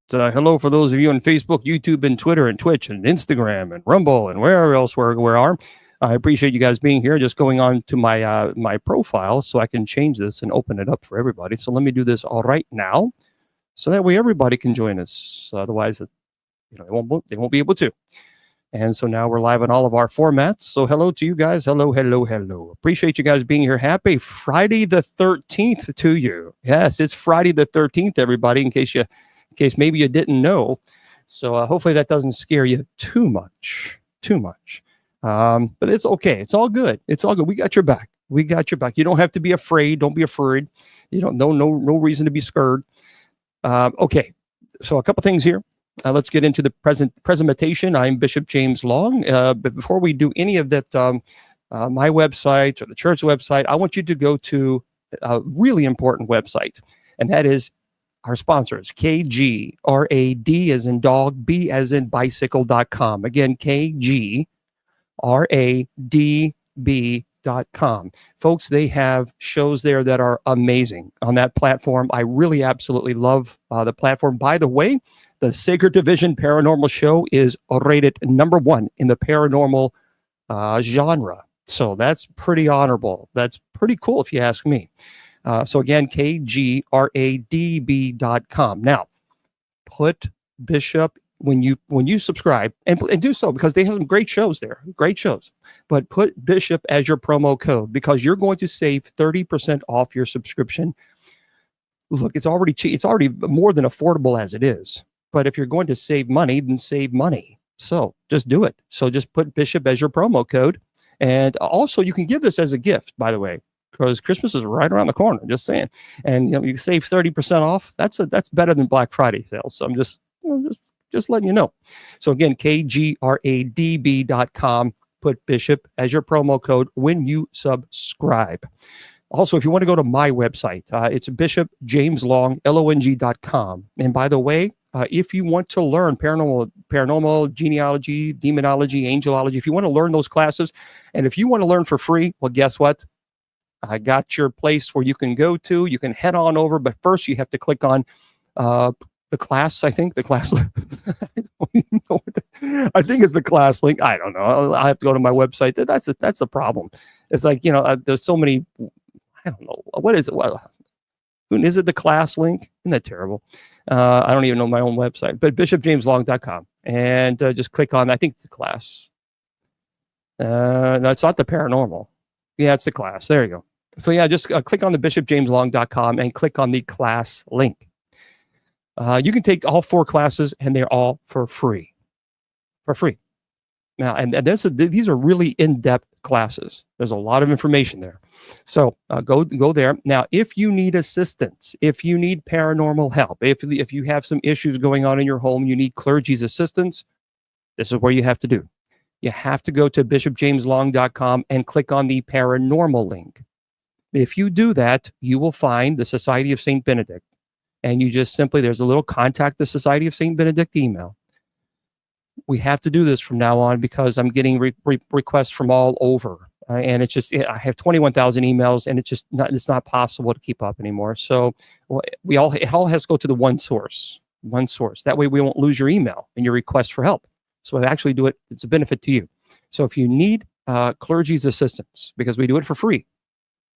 Hello for those of you on Facebook, YouTube, and Twitter, and Twitch, and Instagram, and Rumble, and wherever else we are. I appreciate you guys being here. Just going on to my my profile so I can change this and open it up for everybody. So let me do this all right now, so that way everybody can join us. Otherwise, they won't be able to. And so now we're live on all of our formats. So hello to you guys. Hello. Appreciate you guys being here. Happy Friday the 13th to you. Yes, it's Friday the 13th, everybody, in case maybe you didn't know. So hopefully that doesn't scare you too much. But it's okay. It's all good. We got your back. You don't have to be afraid. Don't be afraid. You don't no reason to be scared. Okay. So a couple things here. Let's get into the presentation. I'm Bishop James Long. But before we do any of that, my website or the church website, I want you to go to a really important website, and that is our sponsors, KGRAD as in dog, B as in bicycle.com. Again, KGRADB.com. Folks, they have shows there that are amazing on that platform. I really absolutely love the platform. By the way, the Sacred Division Paranormal Show is rated #1 in the paranormal genre. So that's pretty honorable. That's pretty cool if you ask me. So again, KGRADB.com. Now, put Bishop when you subscribe and do so, because they have some great shows there, but put Bishop as your promo code, because you're going to save 30% off your subscription. Look, it's already cheap. It's already more than affordable as it is. But if you're going to save money, then save money. So just do it. So just put Bishop as your promo code. And also you can give this as a gift, by the way, because Christmas is right around the corner, just saying. And you can save 30% off. That's better than Black Friday sales. So I'm just letting you know. So again, KGRADB.com, put Bishop as your promo code when you subscribe. Also, if you want to go to my website, it's bishopjameslong.com. And by the way, if you want to learn paranormal, genealogy, demonology, angelology, if you want to learn those classes, and if you want to learn for free, well, guess what? I got your place where you can go to. You can head on over, but first you have to click on the class. I think the class. I don't even know I think it's the class link. I don't know. I'll have to go to my website. That's the problem. It's like, there's so many. I don't know. What is it? Well, is it the class link? Isn't that terrible? I don't even know my own website, but bishopjameslong.com, and just click on, I think it's the class. No, it's not the paranormal. Yeah, it's the class. There you go. So yeah, just click on the bishopjameslong.com and click on the class link. You can take all 4 classes, and they're all for free. Now, and these are really in-depth classes. There's a lot of information there. So go there. Now, if you need assistance, if you need paranormal help, if you have some issues going on in your home, you need clergy's assistance, this is where you have to do. You have to go to bishopjameslong.com and click on the paranormal link. If you do that, you will find the Society of St. Benedict. And you just simply, there's a little contact the Society of St. Benedict email. We have to do this from now on because I'm getting requests from all over. And it's just, I have 21,000 emails, and it's not possible to keep up anymore. So it all has to go to the one source. That way we won't lose your email and your request for help. So I actually do it. It's a benefit to you. So if you need clergy's assistance, because we do it for free,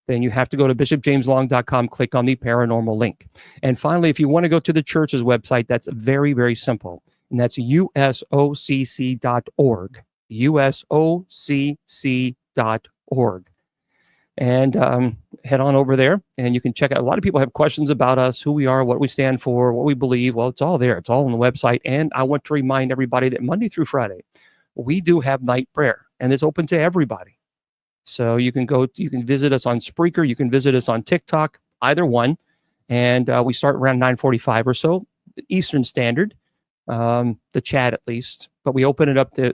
then you have to go to bishopjameslong.com, click on the paranormal link. And finally, if you want to go to the church's website, that's very, very simple. And that's usocc.org. usocc.org. And head on over there, and you can check out. A lot of people have questions about us, who we are, what we stand for, what we believe. Well, it's all there. It's all on the website. And I want to remind everybody that Monday through Friday, we do have night prayer, and it's open to everybody. So you can visit us on Spreaker. You can visit us on TikTok, either one. And we start around 9:45 or so, Eastern Standard. The chat at least, but we open it up to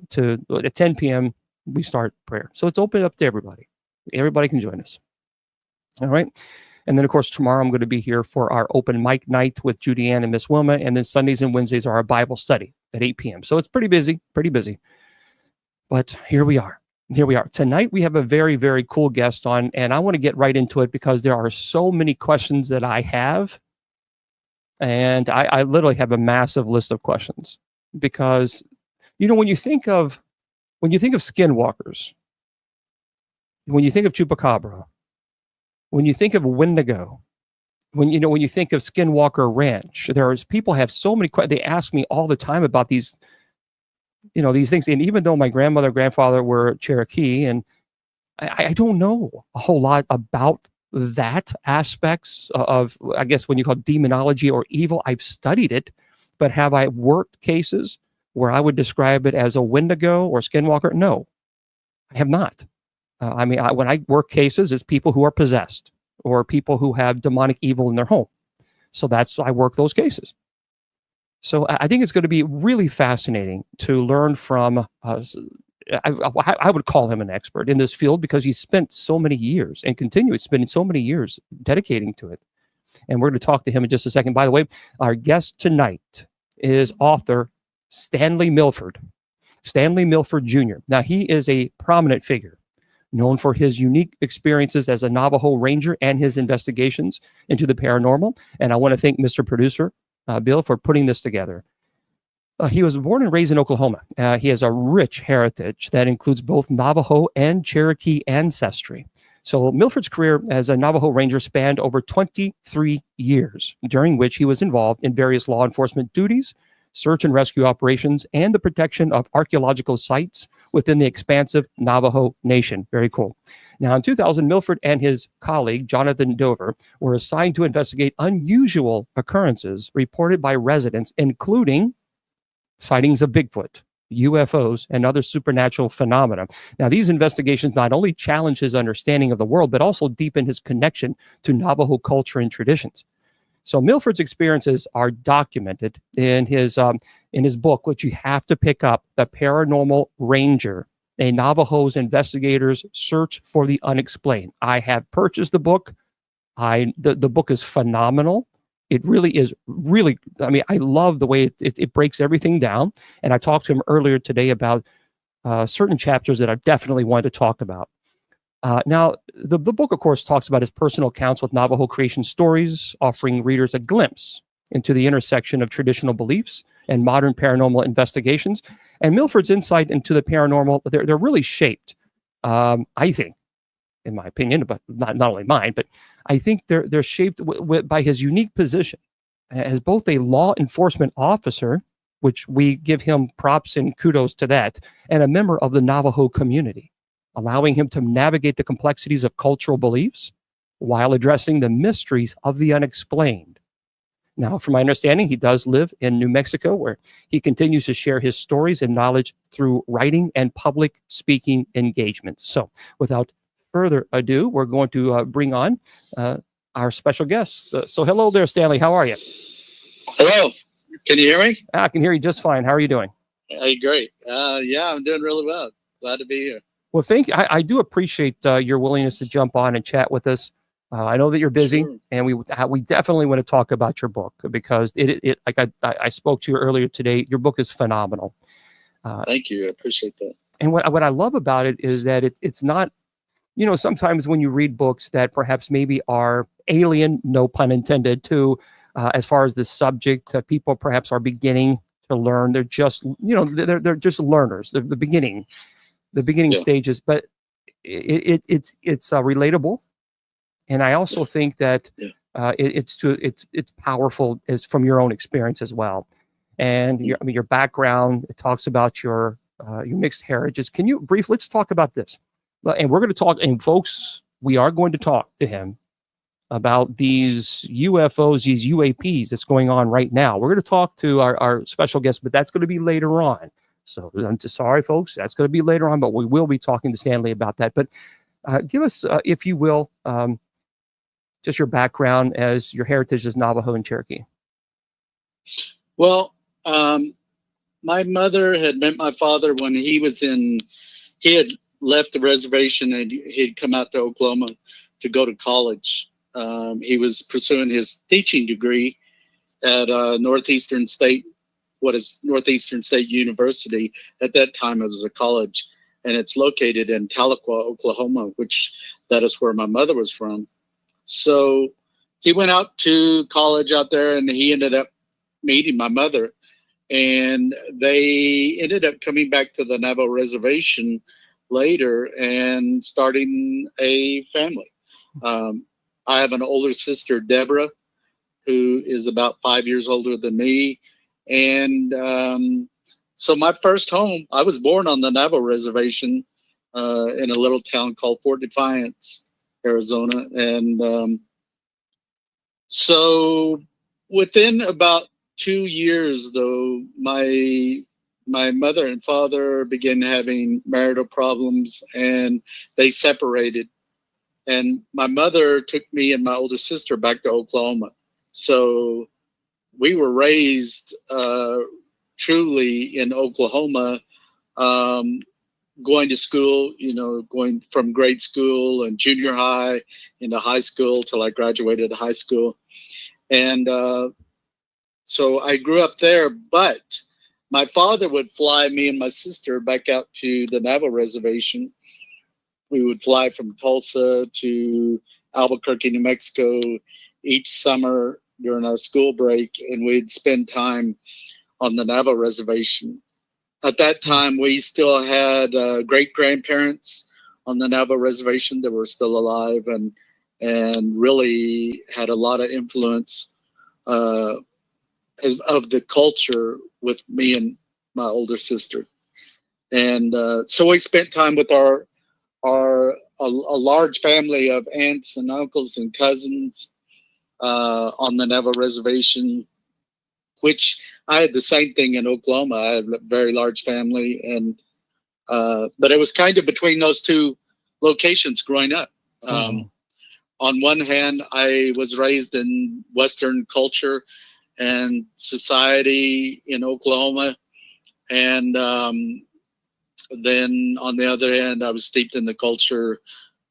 at 10 p.m. we start prayer. So it's open up to everybody. Everybody can join us. All right. And then of course, tomorrow I'm going to be here for our open mic night with Judy Ann and Miss Wilma. And then Sundays and Wednesdays are our Bible study at 8 p.m. So it's pretty busy. But here we are. Tonight we have a very, very cool guest on, and I want to get right into it because there are so many questions that I have And I literally have a massive list of questions because, when you think of skinwalkers, when you think of chupacabra, when you think of Wendigo, when you think of Skinwalker Ranch, there's people have so many questions. They ask me all the time about these, these things. And even though my grandmother, grandfather were Cherokee, and I don't know a whole lot about that aspects of, I guess, when you call it demonology or evil. I've studied it, but have I worked cases where I would describe it as a Wendigo or Skinwalker? No, I have not. When I work cases, it's people who are possessed or people who have demonic evil in their home. So I work those cases. So I think it's going to be really fascinating to learn from. I would call him an expert in this field because he spent so many years and continues spending so many years dedicating to it. And we're going to talk to him in just a second. By the way, our guest tonight is author Stanley Milford. Stanley Milford Jr. Now, he is a prominent figure, known for his unique experiences as a Navajo ranger and his investigations into the paranormal. And I want to thank Mr. Producer, Bill, for putting this together. He was born and raised in Oklahoma. He has a rich heritage that includes both Navajo and Cherokee ancestry. So Milford's career as a Navajo ranger spanned over 23 years, during which he was involved in various law enforcement duties, search and rescue operations, and the protection of archaeological sites within the expansive Navajo Nation. Very cool. Now, in 2000, Milford and his colleague, Jonathan Dover, were assigned to investigate unusual occurrences reported by residents, including sightings of Bigfoot, UFOs, and other supernatural phenomena. Now, these investigations not only challenged his understanding of the world, but also deepened his connection to Navajo culture and traditions. So Milford's experiences are documented in his book, which you have to pick up, The Paranormal Ranger, a Navajo's Investigators' Search for the Unexplained. I have purchased the book. The book is phenomenal. It really is I love the way it breaks everything down. And I talked to him earlier today about certain chapters that I definitely wanted to talk about. Now, the book, of course, talks about his personal accounts with Navajo creation stories, offering readers a glimpse into the intersection of traditional beliefs and modern paranormal investigations. And Milford's insight into the paranormal, they're really shaped, I think, in my opinion, but not only mine, but I think they're shaped by his unique position as both a law enforcement officer, which we give him props and kudos to that, and a member of the Navajo community, allowing him to navigate the complexities of cultural beliefs while addressing the mysteries of the unexplained. Now, from my understanding, he does live in New Mexico, where he continues to share his stories and knowledge through writing and public speaking engagements. So without further ado, we're going to bring on our special guest. So hello there, Stanley. How are you? Hello. Can you hear me? I can hear you just fine. How are you doing? Hey, great. Yeah, I'm doing really well. Glad to be here. Well, thank you. I do appreciate your willingness to jump on and chat with us. I know that you're busy, sure. And we definitely want to talk about your book because it like I spoke to you earlier today. Your book is phenomenal. Thank you. I appreciate that. And what I love about it is that it's not, sometimes when you read books that perhaps maybe are alien, no pun intended, to as far as the subject, people perhaps are beginning to learn. They're just, they're just learners. They're the beginning yeah. stages, but it's relatable. And I also think that it's powerful as from your own experience as well. And your background, it talks about your mixed heritages. Can you let's talk about this. And we're going to talk, and folks, we are going to talk to him about these UFOs, these UAPs that's going on right now. We're going to talk to our special guest, but that's going to be later on. So I'm just sorry, folks, that's going to be later on, but we will be talking to Stanley about that. But give us, if you will, just your background as your heritage as Navajo and Cherokee. Well, my mother had met my father when he had left the reservation and he'd come out to Oklahoma to go to college. He was pursuing his teaching degree at Northeastern State University. At that time, it was a college, and it's located in Tahlequah, Oklahoma, that is where my mother was from. So he went out to college out there, and he ended up meeting my mother, and they ended up coming back to the Navajo reservation later and starting a family. I have an older sister, Deborah, who is about 5 years older than me. And so my first home, I was born on the Navajo reservation in a little town called Fort Defiance, Arizona. And so within about 2 years, though, my mother and father began having marital problems, and they separated. And my mother took me and my older sister back to Oklahoma. So we were raised truly in Oklahoma, going to school, going from grade school and junior high into high school till I graduated high school. And so I grew up there, but my father would fly me and my sister back out to the Navajo reservation. We would fly from Tulsa to Albuquerque, New Mexico each summer during our school break, and we'd spend time on the Navajo reservation. At that time, we still had great-grandparents on the Navajo reservation that were still alive, and really had a lot of influence of the culture with me and my older sister. And so we spent time with a large family of aunts and uncles and cousins on the Navajo reservation, which I had the same thing in Oklahoma. I had a very large family, and but it was kind of between those two locations growing up. On one hand, I was raised in Western culture and society in Oklahoma, and then on the other hand, I was steeped in the culture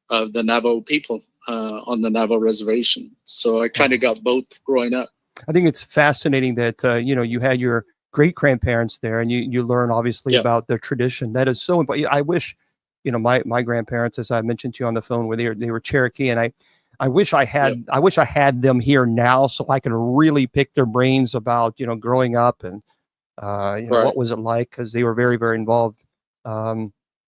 of the Navajo people on the Navajo reservation. So I kind of got both growing up. I think it's fascinating that, you had your great grandparents there, and you learn obviously about their tradition. That is so important. I wish, my grandparents, as I mentioned to you on the phone, they were Cherokee, and I wish I had them here now so I could really pick their brains about, growing up and, what was it like? Cause they were very, very involved,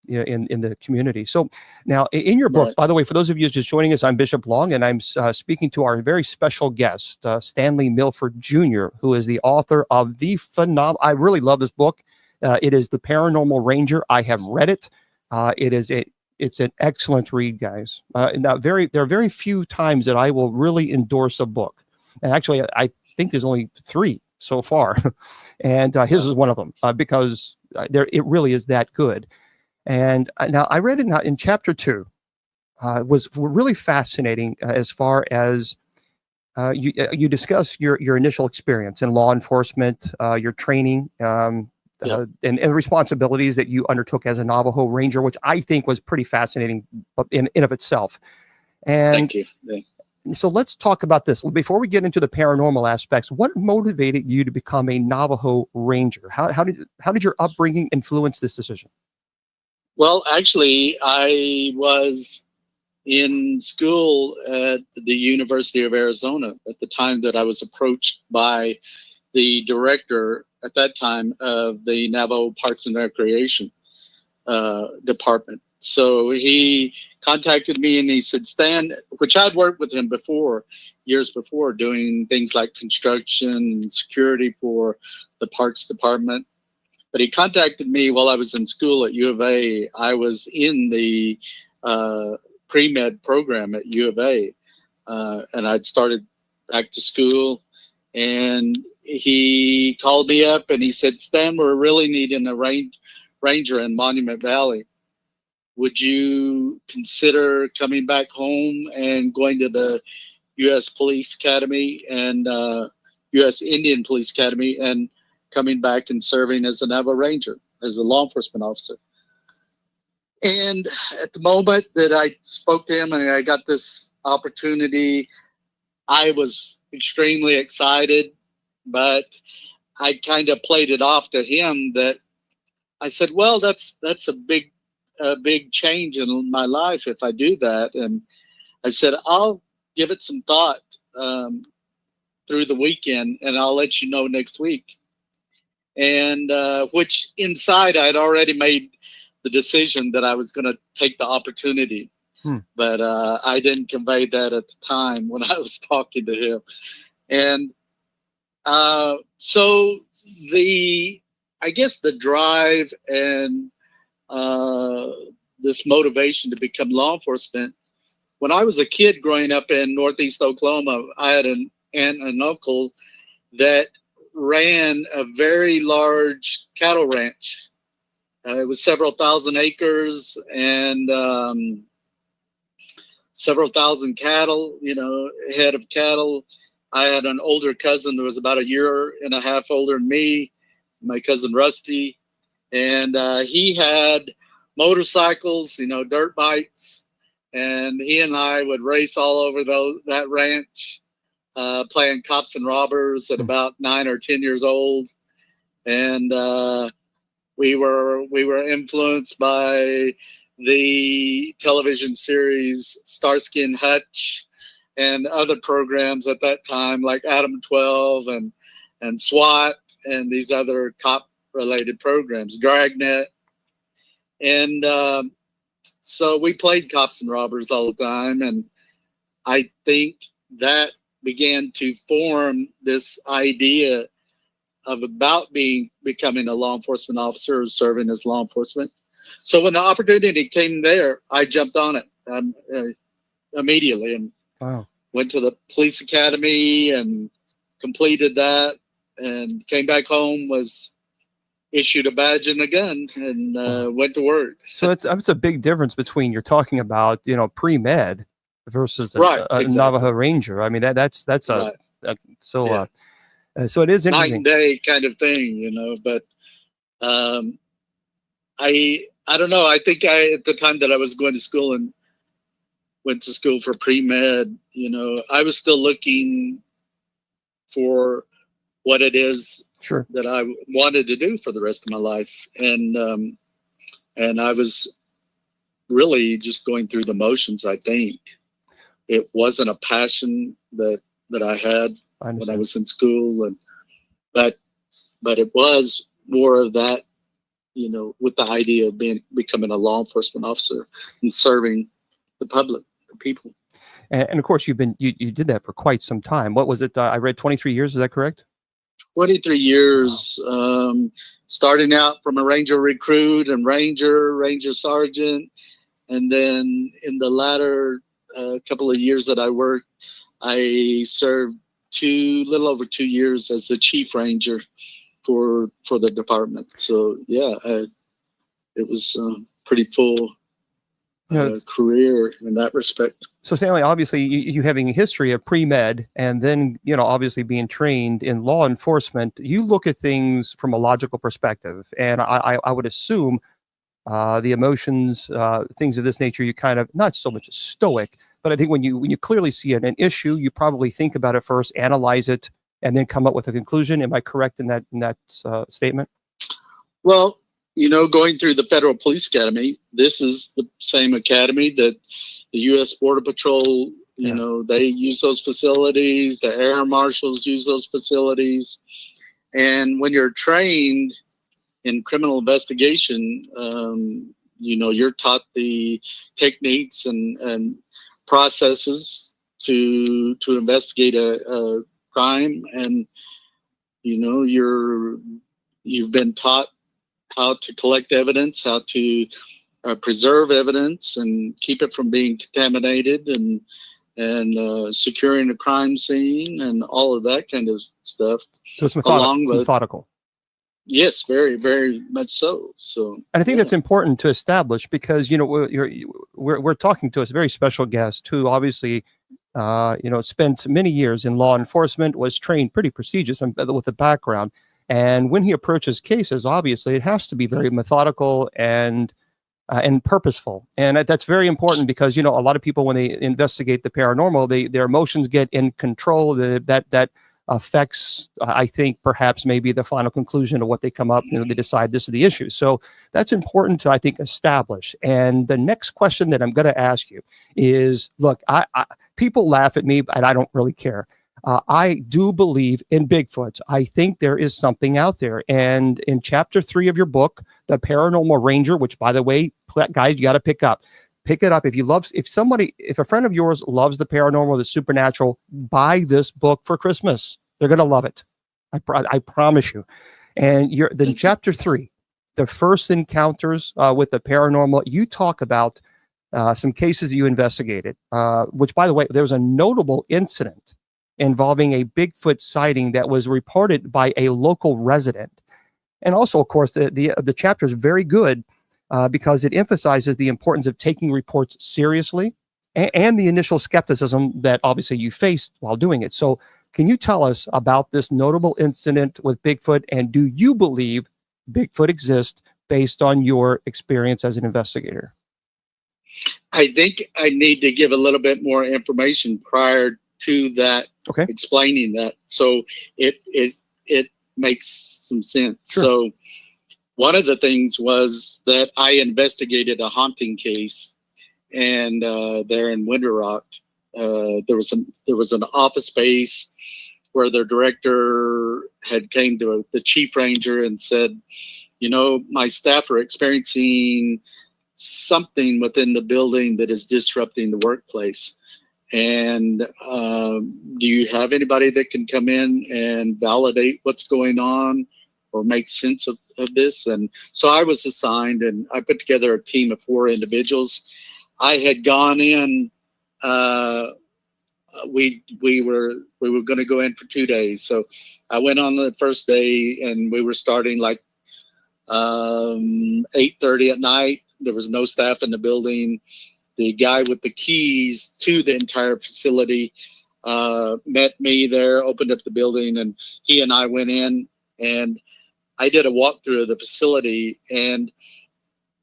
in the community. So now in your book, by the way, for those of you just joining us, I'm Bishop Long, and I'm speaking to our very special guest, Stanley Milford Jr., who is the author of the phenomenal, I really love this book. It is The Paranormal Ranger. I have read it. It's an excellent read, guys. Now there are very few times that I will really endorse a book. And actually, I think there's only 3 so far. And his is one of them, because it really is that good. And now I read it in chapter 2, was really fascinating as far as you discuss your initial experience in law enforcement, your training, and responsibilities that you undertook as a Navajo Ranger, which I think was pretty fascinating in of itself. And thank you. Yeah. So let's talk about this. Before we get into the paranormal aspects, what motivated you to become a Navajo Ranger? How did your upbringing influence this decision? Well, actually, I was in school at the University of Arizona at the time that I was approached by the director at that time of the Navajo Parks and Recreation department. So he contacted me and he said, Stan, which I'd worked with him before, years before, doing things like construction and security for the Parks Department. But he contacted me while I was in school at U of A. I was in the pre-med program at U of A, and I'd started back to school. And he called me up and he said, Stan, we're really needing a ranger in Monument Valley. Would you consider coming back home and going to the U.S. Police Academy and U.S. Indian Police Academy and coming back and serving as a Navajo Ranger, as a law enforcement officer? And at the moment that I spoke to him and I got this opportunity, I was extremely excited, but I kind of played it off to him that I said, well, that's a big change in my life if I do that. And I said, I'll give it some thought through the weekend, and I'll let you know next week. And which inside I'd already made the decision that I was going to take the opportunity. But I didn't convey that at the time when I was talking to him. And so I guess the drive and this motivation to become law enforcement, when I was a kid growing up in Northeast Oklahoma, I had an aunt and uncle that ran a very large cattle ranch. It was several thousand acres and several thousand cattle, head of cattle. I had an older cousin that was about a year and a half older than me, my cousin Rusty. And he had motorcycles, dirt bikes. And he and I would race all over that ranch, playing cops and robbers at about 9 or 10 years old. And we were influenced by the television series Starsky and Hutch and other programs at that time, like Adam 12 and SWAT and these other cop related programs, Dragnet. And so we played cops and robbers all the time. And I think that began to form this idea of becoming a law enforcement officer, serving as law enforcement. So when the opportunity came there, I jumped on it immediately and went to the police academy and completed that and came back home, was issued a badge and a gun, and went to work. So it's a big difference between you're talking about, pre-med versus a exactly. Navajo Ranger. I mean, that's right. So it is interesting. Night and day kind of thing, but I don't know. I think at the time that I was going to school and went to school for pre-med, I was still looking for what it is that I wanted to do for the rest of my life. And I was really just going through the motions, I think. It wasn't a passion that I had when I was in school, but it was more of that, with the idea of becoming a law enforcement officer and serving the public, the people. And of course, you did that for quite some time. What was it? I read 23 years. Is that correct? 23 years, starting out from a Ranger recruit and Ranger sergeant. And then in the latter couple of years that I worked, I served little over 2 years as the chief ranger for the department. So yeah, it was pretty full career in that respect. So Stanley, obviously you having a history of pre-med and then, obviously being trained in law enforcement, you look at things from a logical perspective. And I would assume the emotions, things of this nature, you kind of, not so much stoic, but I think when you clearly see an issue, you probably think about it first, analyze it, and then come up with a conclusion. Am I correct in that statement? Well, going through the Federal Police Academy, this is the same academy that the U.S. Border Patrol, they use those facilities. The Air Marshals use those facilities. And when you're trained in criminal investigation, you're taught the techniques and processes to investigate a crime, and you've been taught how to collect evidence, how to preserve evidence and keep it from being contaminated, and securing a crime scene and all of that kind of stuff. So it's methodical. Yes, very, very much so. And I think that's important to establish because we're talking to a very special guest who obviously spent many years in law enforcement, was trained pretty prestigious and with a background. And when he approaches cases, obviously it has to be very methodical and purposeful. And that's very important because, a lot of people, when they investigate the paranormal, their emotions get in control. That affects, I think, perhaps maybe the final conclusion of what they come up, they decide this is the issue. So that's important to, I think, establish. And the next question that I'm going to ask you is, look, people laugh at me, and I don't really care. I do believe in Bigfoot. I think there is something out there. And in chapter 3 of your book, The Paranormal Ranger, which, by the way, guys, you got to pick it up. If a friend of yours loves the paranormal, the supernatural, buy this book for Christmas. They're going to love it. I promise you. And then chapter 3, the first encounters with the paranormal, you talk about some cases you investigated, which, by the way, there was a notable incident involving a Bigfoot sighting that was reported by a local resident. And also, of course, the chapter is very good because it emphasizes the importance of taking reports seriously and the initial skepticism that obviously you faced while doing it. So can you tell us about this notable incident with Bigfoot, and do you believe Bigfoot exists based on your experience as an investigator? I think I need to give a little bit more information prior to that, okay, explaining that, so it makes some sense. Sure. So one of the things was that I investigated a haunting case, and there in Winter Rock, there was an office space where their director had came to the chief ranger and said, my staff are experiencing something within the building that is disrupting the workplace. And do you have anybody that can come in and validate what's going on or make sense of this? And so I was assigned, and I put together a team of 4 individuals. I had gone in, we were going to go in for 2 days. So I went on the first day, and we were starting like 8:30 at night. There was no staff in the building. The guy with the keys to the entire facility met me there, opened up the building, and he and I went in, and I did a walkthrough of the facility. And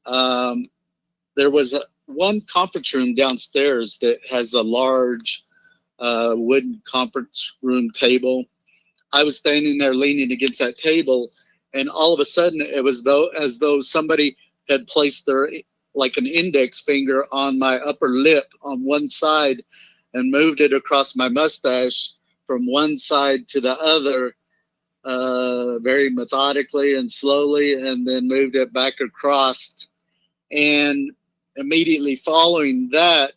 there was one conference room downstairs that has a large wooden conference room table. I was standing there leaning against that table, and all of a sudden it was as though somebody had placed their like an index finger on my upper lip on one side and moved it across my mustache from one side to the other, very methodically and slowly, and then moved it back across. And immediately following that,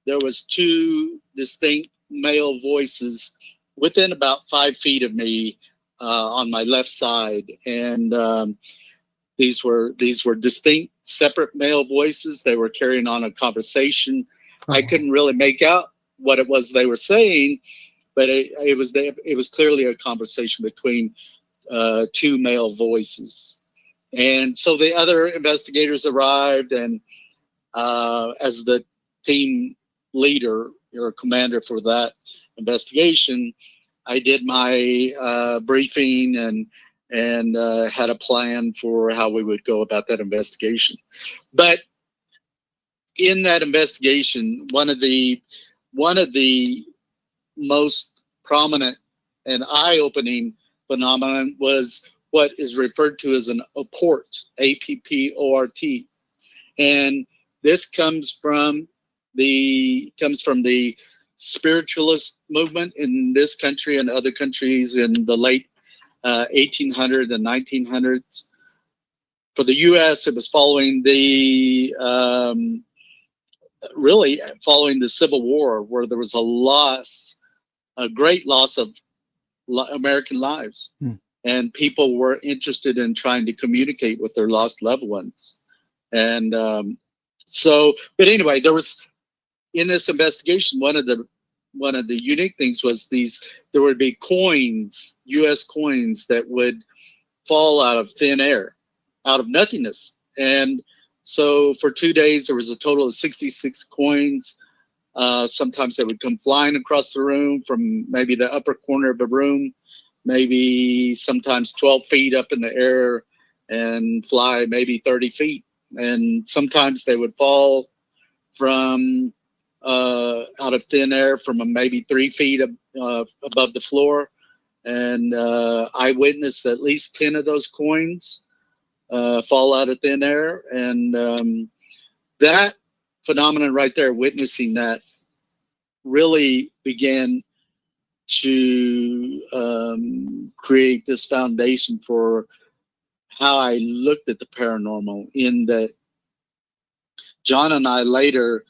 there was 2 distinct male voices within about 5 feet of me on my left side. And these were distinct, separate male voices. They were carrying on a conversation. I couldn't really make out what it was they were saying, but it was clearly a conversation between 2 male voices. And so the other investigators arrived, and as the team leader or commander for that investigation, I did my briefing and had a plan for how we would go about that investigation. But in that investigation, one of the most prominent and eye-opening phenomenon was what is referred to as an apport, A-P-P-O-R-T. And this comes from the spiritualist movement in this country and other countries in the late 1800s and 1900s. For the U.S., it was following really following the Civil War, where there was a great loss of American lives. And people were interested in trying to communicate with their lost loved ones. And but anyway, there was, in this investigation, one of the unique things was there would be coins, U.S. coins, that would fall out of thin air, out of nothingness. And so for 2 days, there was a total of 66 coins. Sometimes they would come flying across the room from maybe the upper corner of the room, maybe sometimes 12 feet up in the air and fly maybe 30 feet. And sometimes they would fall from out of thin air from maybe 3 feet above the floor. And I witnessed at least 10 of those coins fall out of thin air. And that phenomenon right there, witnessing that, really began to create this foundation for how I looked at the paranormal, in that John and I later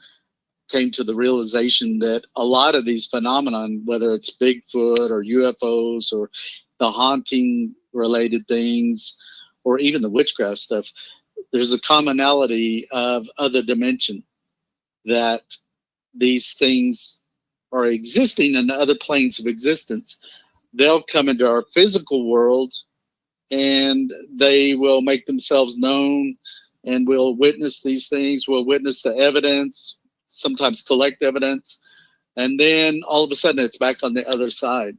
came to the realization that a lot of these phenomenon, whether it's Bigfoot or UFOs or the haunting related things, or even the witchcraft stuff, there's a commonality of other dimension, that these things are existing in other planes of existence. They'll come into our physical world and they will make themselves known, and we'll witness these things. We'll witness the evidence, sometimes collect evidence, and then all of a sudden it's back on the other side.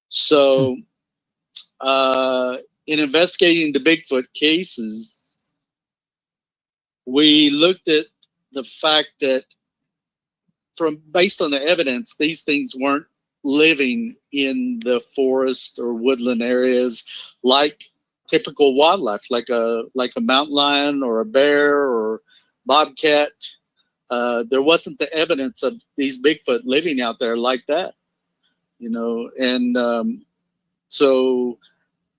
So in investigating the Bigfoot cases, we looked at the fact that based on the evidence, these things weren't living in the forest or woodland areas like typical wildlife, like a mountain lion or a bear or bobcat. There wasn't the evidence of these Bigfoot living out there like that, and so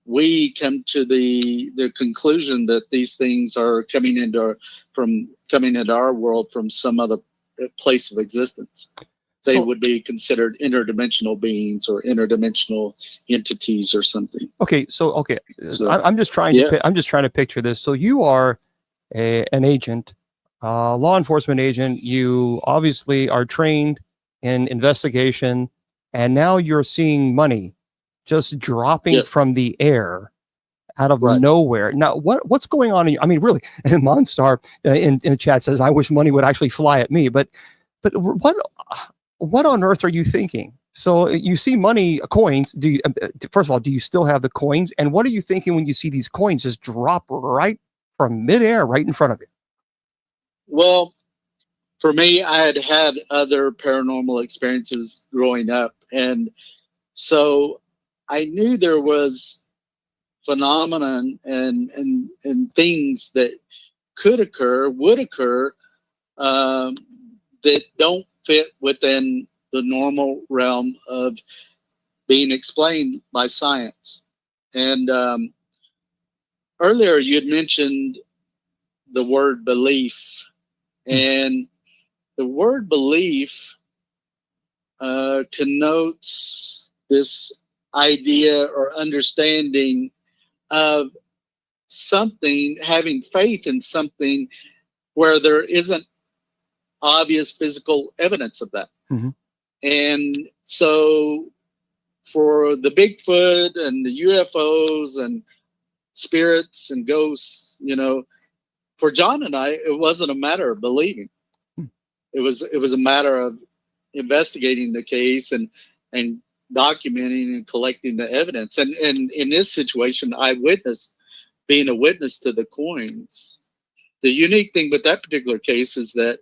we come to the conclusion that these things are coming into our world from some other place of existence. They would be considered interdimensional beings or interdimensional entities or something. Okay, so I'm just trying to picture this. So you are an agent, law enforcement agent. You obviously are trained in investigation, and now you're seeing money just dropping from the air out of nowhere. Now, what's going on? I mean, really, and Monstar in the chat says, "I wish money would actually fly at me." But what on earth are you thinking? So you see money, coins. First of all, do you still have the coins? And what are you thinking when you see these coins just drop right from midair, right in front of you? Well, for me, I had other paranormal experiences growing up, and so I knew there was phenomenon and things that would occur that don't fit within the normal realm of being explained by science. And earlier you had mentioned the word belief, and the word belief connotes this idea or understanding of something, having faith in something where there isn't obvious physical evidence of that. Mm-hmm. And so for the Bigfoot and the UFOs and spirits and ghosts, for John and I, it wasn't a matter of believing. It was a matter of investigating the case and documenting and collecting the evidence. And in this situation, I witnessed being a witness to the coins. The unique thing with that particular case is that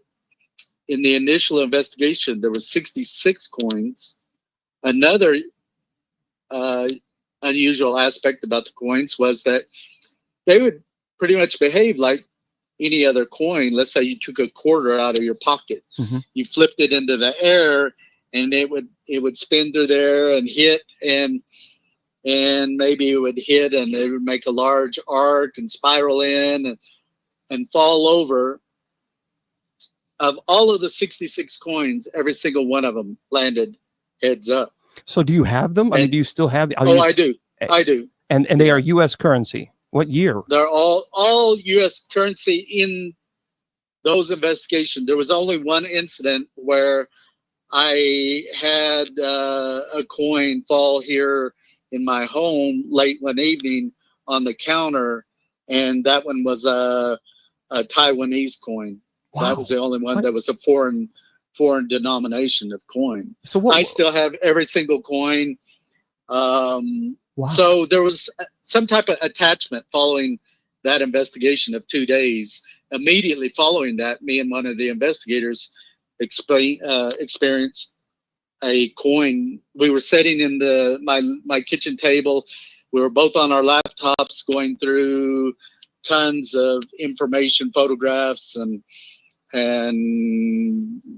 in the initial investigation, there was 66 coins. Another unusual aspect about the coins was that they would pretty much behave like any other coin. Let's say you took a quarter out of your pocket, you flipped it into the air, and it would spin through there and hit, and maybe it would hit and it would make a large arc and spiral in and fall over. Of all of the 66 coins, every single one of them landed heads up. So do you have them? I mean, do you still have? I do. I do. And they are U.S. currency. What year? They're all U.S. currency in those investigations. There was only one incident where I had a coin fall here in my home late one evening on the counter, and that one was a Taiwanese coin. Wow. That was the only one that was a foreign denomination of coin. So I still have every single coin. Wow. So there was some type of attachment following that investigation of 2 days. Immediately following that, me and one of the investigators experienced a coin. We were sitting in my kitchen table. We were both on our laptops going through tons of information, photographs, and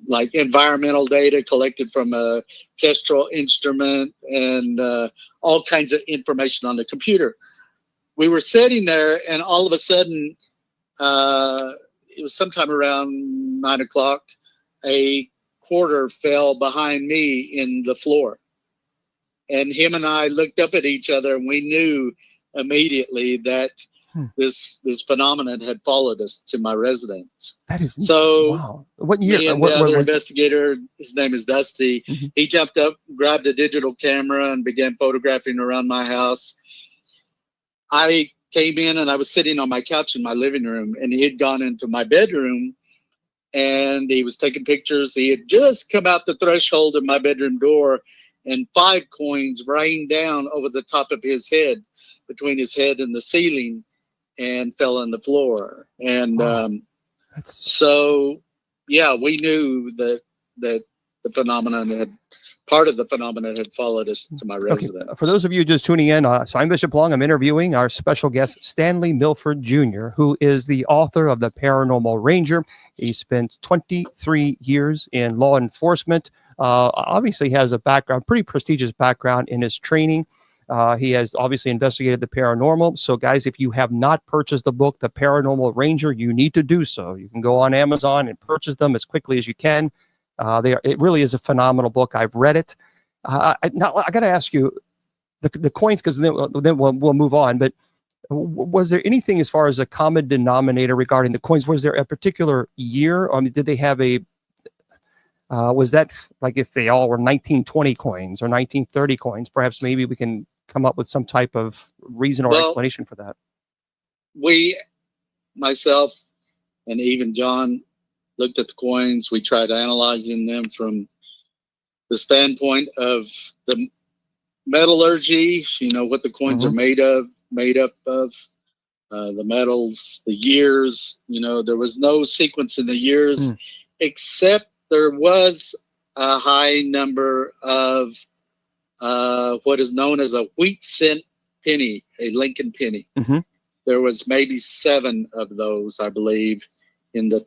like environmental data collected from a kestrel instrument, and all kinds of information on the computer. We were sitting there, and all of a sudden, it was sometime around 9 o'clock, a quarter fell behind me in the floor. And him and I looked up at each other, and we knew immediately that this phenomenon had followed us to my residence. That is so. Wow. What year? Me and the other investigator, his name is Dusty. He jumped up, grabbed a digital camera, and began photographing around my house. I came in, and I was sitting on my couch in my living room, and he had gone into my bedroom, and he was taking pictures. He had just come out the threshold of my bedroom door, and 5 coins rained down over the top of his head, between his head and the ceiling, and fell on the floor. And so, yeah, we knew that the phenomenon part of the phenomenon had followed us to my residence. For those of you just tuning in, so I'm Bishop Long. I'm interviewing our special guest, Stanley Milford Jr., who is the author of The Paranormal Ranger. He spent 23 years in law enforcement. Obviously has a background, pretty prestigious background in his training. He has obviously investigated the paranormal. So guys, if you have not purchased the book, The Paranormal Ranger, you need to do so. You can go on Amazon and purchase them as quickly as you can. It really is a phenomenal book. I've read it. Now I got to ask you the coins, because then we'll move on. But was there anything as far as a common denominator regarding the coins? Was there a particular year? I mean, did they have was that like if they all were 1920 coins or 1930 coins? Perhaps maybe we can come up with some type of reason or explanation for that. Myself, and even John, looked at the coins. We tried analyzing them from the standpoint of the metallurgy, what the coins are made up of, the metals, the years. There was no sequence in the years, except there was a high number of what is known as a wheat cent penny, a Lincoln penny. There was maybe 7 of those, I believe, in the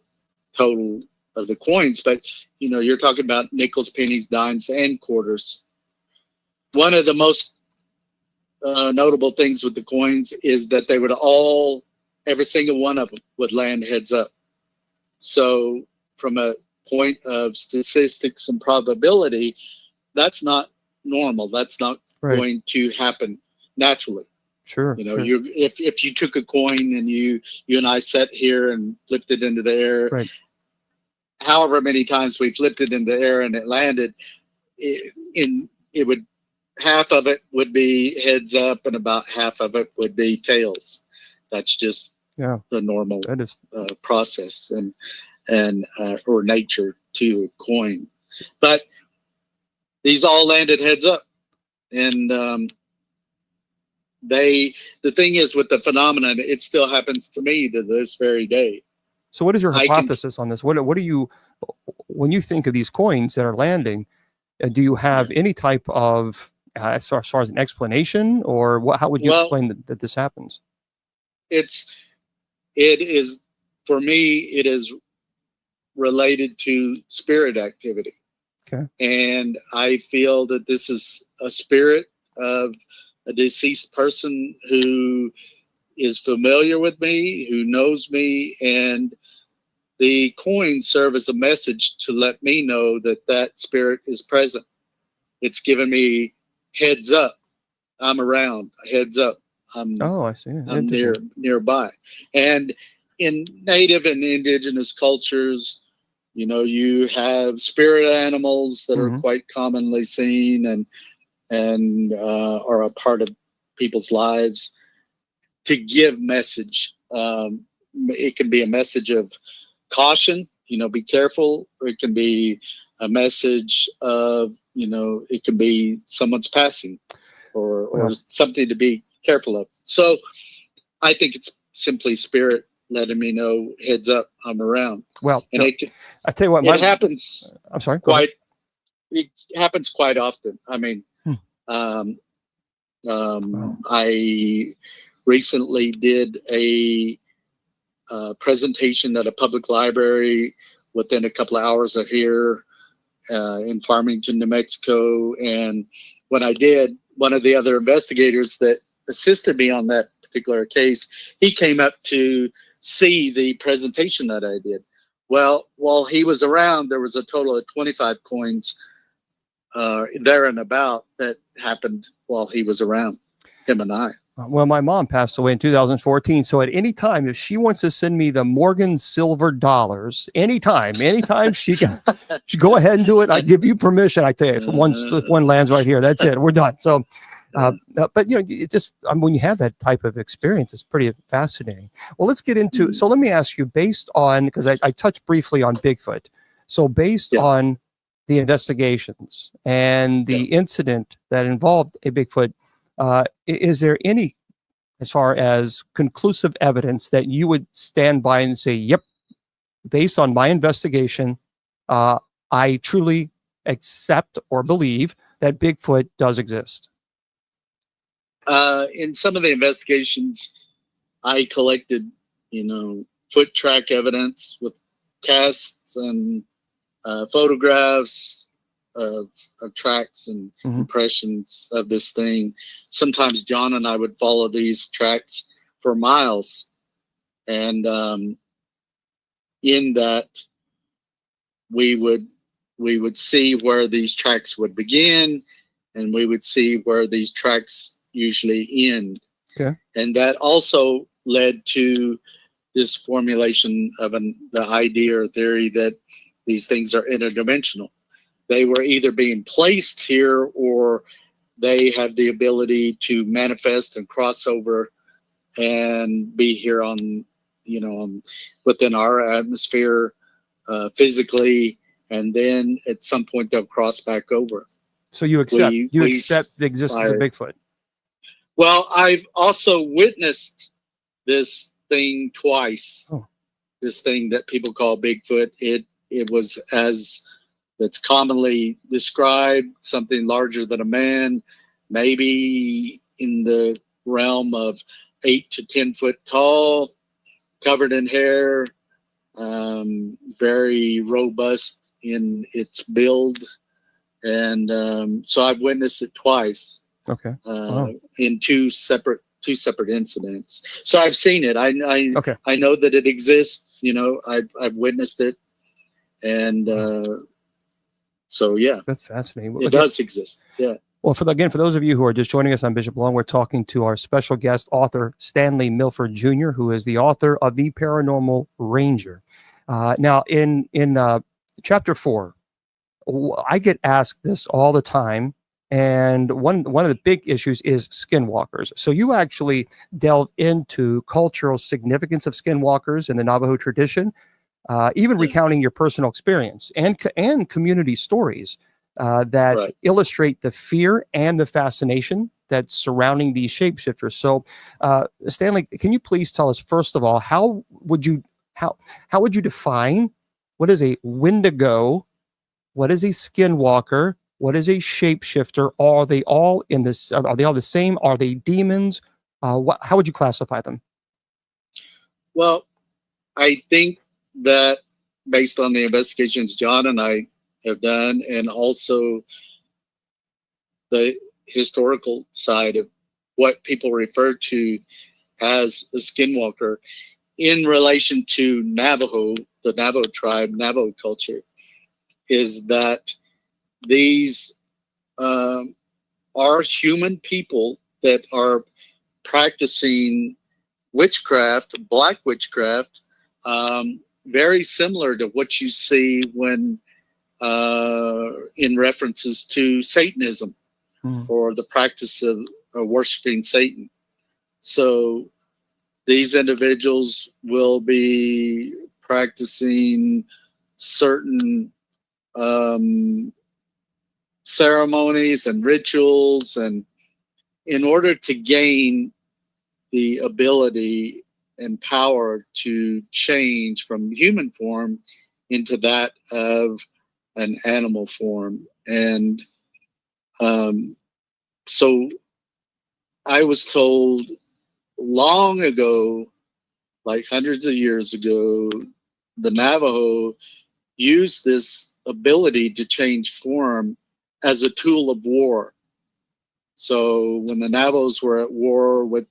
total of the coins. But you're talking about nickels, pennies, dimes, and quarters. One of the most notable things with the coins is that they would every single one of them would land heads up. So from a point of statistics and probability, that's not normal. That's not going to happen naturally. Sure. If you took a coin and you and I sat here and flipped it into the air, however many times we flipped it in the air and it landed, half of it would be heads up and about half of it would be tails. That's just the normal process and or nature to a coin. But these all landed heads up, and the thing is with the phenomenon, it still happens to me to this very day. So what is your hypothesis on this? What do you, when you think of these coins that are landing, do you have any type of as far as an explanation, or how would you explain that this happens? It is, for me, it is related to spirit activity. Okay. And I feel that this is a spirit of a deceased person who is familiar with me, who knows me, and the coins serve as a message to let me know that spirit is present. It's giving me heads up. I'm around. Heads up. I see. I'm nearby. And in native and indigenous cultures, you have spirit animals that are quite commonly seen and are a part of people's lives to give message. It can be a message of caution, be careful, or it can be a message of, it can be someone's passing or something to be careful of. So I think it's simply spirit letting me know, heads up, I'm around. Well, and I tell you what, it happens. I'm sorry. it happens quite often. I mean, um, Wow. I recently did a presentation at a public library within a couple of hours of here in Farmington, New Mexico. And when I did, one of the other investigators that assisted me on that particular case, he came up to see the presentation that I did. Well, while he was around, there was a total of 25 coins there and about that happened while he was around, him and I. Well, my mom passed away in 2014. So at any time, if she wants to send me the Morgan silver dollars, anytime she can go ahead and do it. I give you permission. I tell you, if one lands right here, that's it. We're done. So, but you know, it just, when you have that type of experience, it's pretty fascinating. Well, let's get into, so let me ask you, based on, because I touched briefly on Bigfoot. So based on the investigations and the incident that involved a Bigfoot, is there any, as far as conclusive evidence, that you would stand by and say, yep, based on my investigation, I truly accept or believe that Bigfoot does exist? In some of the investigations, I collected, foot track evidence with casts and photographs of tracks and impressions of this thing. Sometimes John and I would follow these tracks for miles, and in that we would see where these tracks would begin, and we would see where these tracks usually end. Okay. And that also led to this formulation of the idea or theory that these things are interdimensional. They were either being placed here, or they have the ability to manifest and cross over and be here on within our atmosphere physically, and then at some point they'll cross back over. So you accept the existence of Bigfoot? Well, I've also witnessed this thing twice. This thing that people call Bigfoot. It was, as that's commonly described, something larger than a man, maybe in the realm of 8 to 10 foot tall, covered in hair, very robust in its build. And so I've witnessed it twice. Okay. In two separate incidents. So I've seen it. I know that it exists. I've witnessed it. And so, yeah, that's fascinating. It does exist. Yeah. Well, for those of you who are just joining us on Bishop Long, we're talking to our special guest author, Stanley Milford Jr., who is the author of The Paranormal Ranger. Now, in chapter 4, I get asked this all the time, and one of the big issues is skinwalkers. So you actually delve into cultural significance of skinwalkers in the Navajo tradition, even recounting your personal experience and community stories that illustrate the fear and the fascination that's surrounding these shapeshifters. So, Stanley, can you please tell us, first of all, how would you define what is a Wendigo, what is a skinwalker, what is a shapeshifter? Are they all Are they all the same? Are they demons? How would you classify them? Well, I think that based on the investigations John and I have done, and also the historical side of what people refer to as a skinwalker in relation to Navajo, the Navajo tribe, Navajo culture, is that these are human people that are practicing witchcraft, black witchcraft, very similar to what you see when in references to Satanism or the practice of worshiping Satan. So these individuals will be practicing certain ceremonies and rituals, and in order to gain the ability and power to change from human form into that of an animal form. And so I was told long ago, like hundreds of years ago, the Navajo used this ability to change form as a tool of war. So when the Navajos were at war with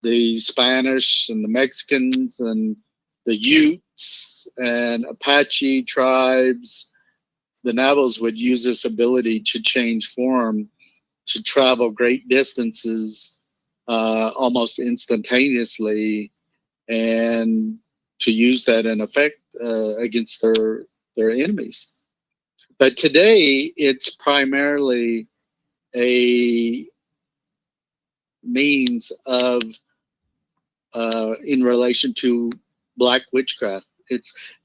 the Spanish and the Mexicans and the Utes and Apache tribes, the Navajos would use this ability to change form, to travel great distances almost instantaneously, and to use that in effect against their enemies. But today, it's primarily a means of in relation to black witchcraft.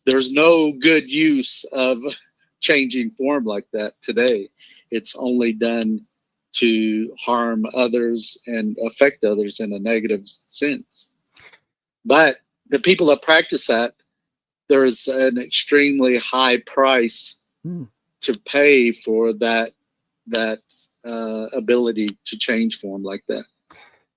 There's no good use of changing form like that today. It's only done to harm others and affect others in a negative sense. But the people that practice that, there's an extremely high price to pay for that ability to change form like that.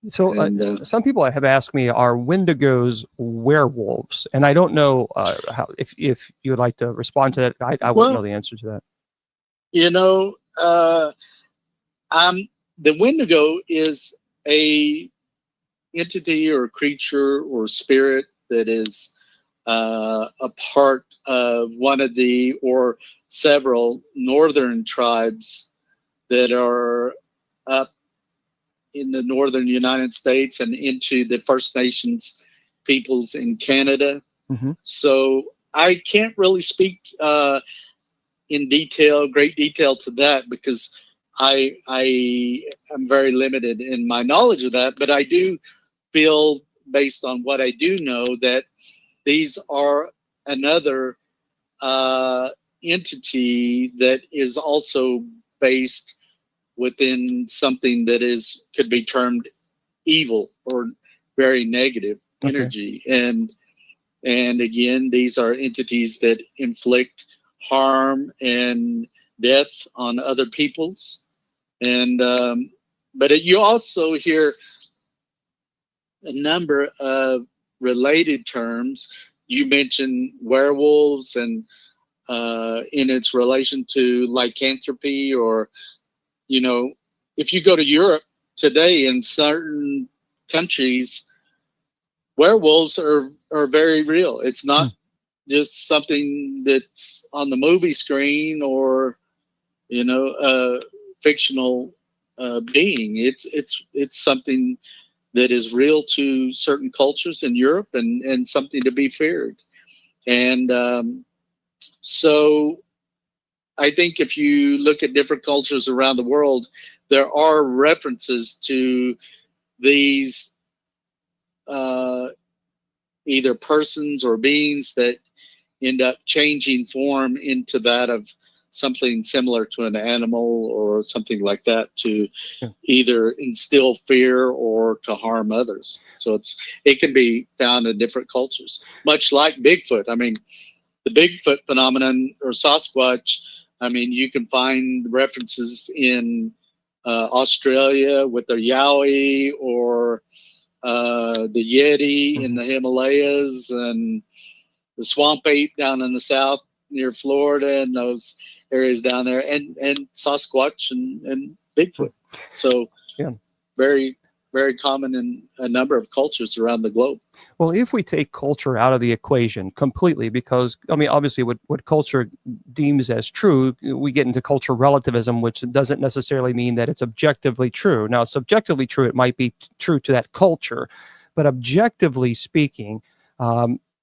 So some people have asked me, are Wendigos werewolves? And I don't know how, if you would like to respond to that. I wouldn't know the answer to that. You know, the Wendigo is a entity or creature or spirit that is a part of one of the or several northern tribes that are up in the northern United States and into the First Nations peoples in Canada. Mm-hmm. So I can't really speak in detail, great detail to that, because I am very limited in my knowledge of that. But I do feel, based on what I do know, that these are another entity that is also based within something that could be termed evil or very negative energy. And again, these are entities that inflict harm and death on other peoples. And but you also hear a number of related terms. You mentioned werewolves and in its relation to lycanthropy, or if you go to Europe today, in certain countries, werewolves are very real. It's not just something that's on the movie screen or a fictional being. It's something that is real to certain cultures in Europe and something to be feared. And so I think if you look at different cultures around the world, there are references to these either persons or beings that end up changing form into that of something similar to an animal or something like that, to either instill fear or to harm others. So it can be found in different cultures, much like Bigfoot. I mean, the Bigfoot phenomenon or Sasquatch, I mean, you can find references in Australia with the Yowie, or the Yeti in the Himalayas, and the swamp ape down in the south near Florida and those areas down there, and Sasquatch and Bigfoot. So very, very common in a number of cultures around the globe. Well, if we take culture out of the equation completely, because, I mean, obviously what culture deems as true, we get into culture relativism, which doesn't necessarily mean that it's objectively true. Now, subjectively true, it might be true to that culture, but objectively speaking,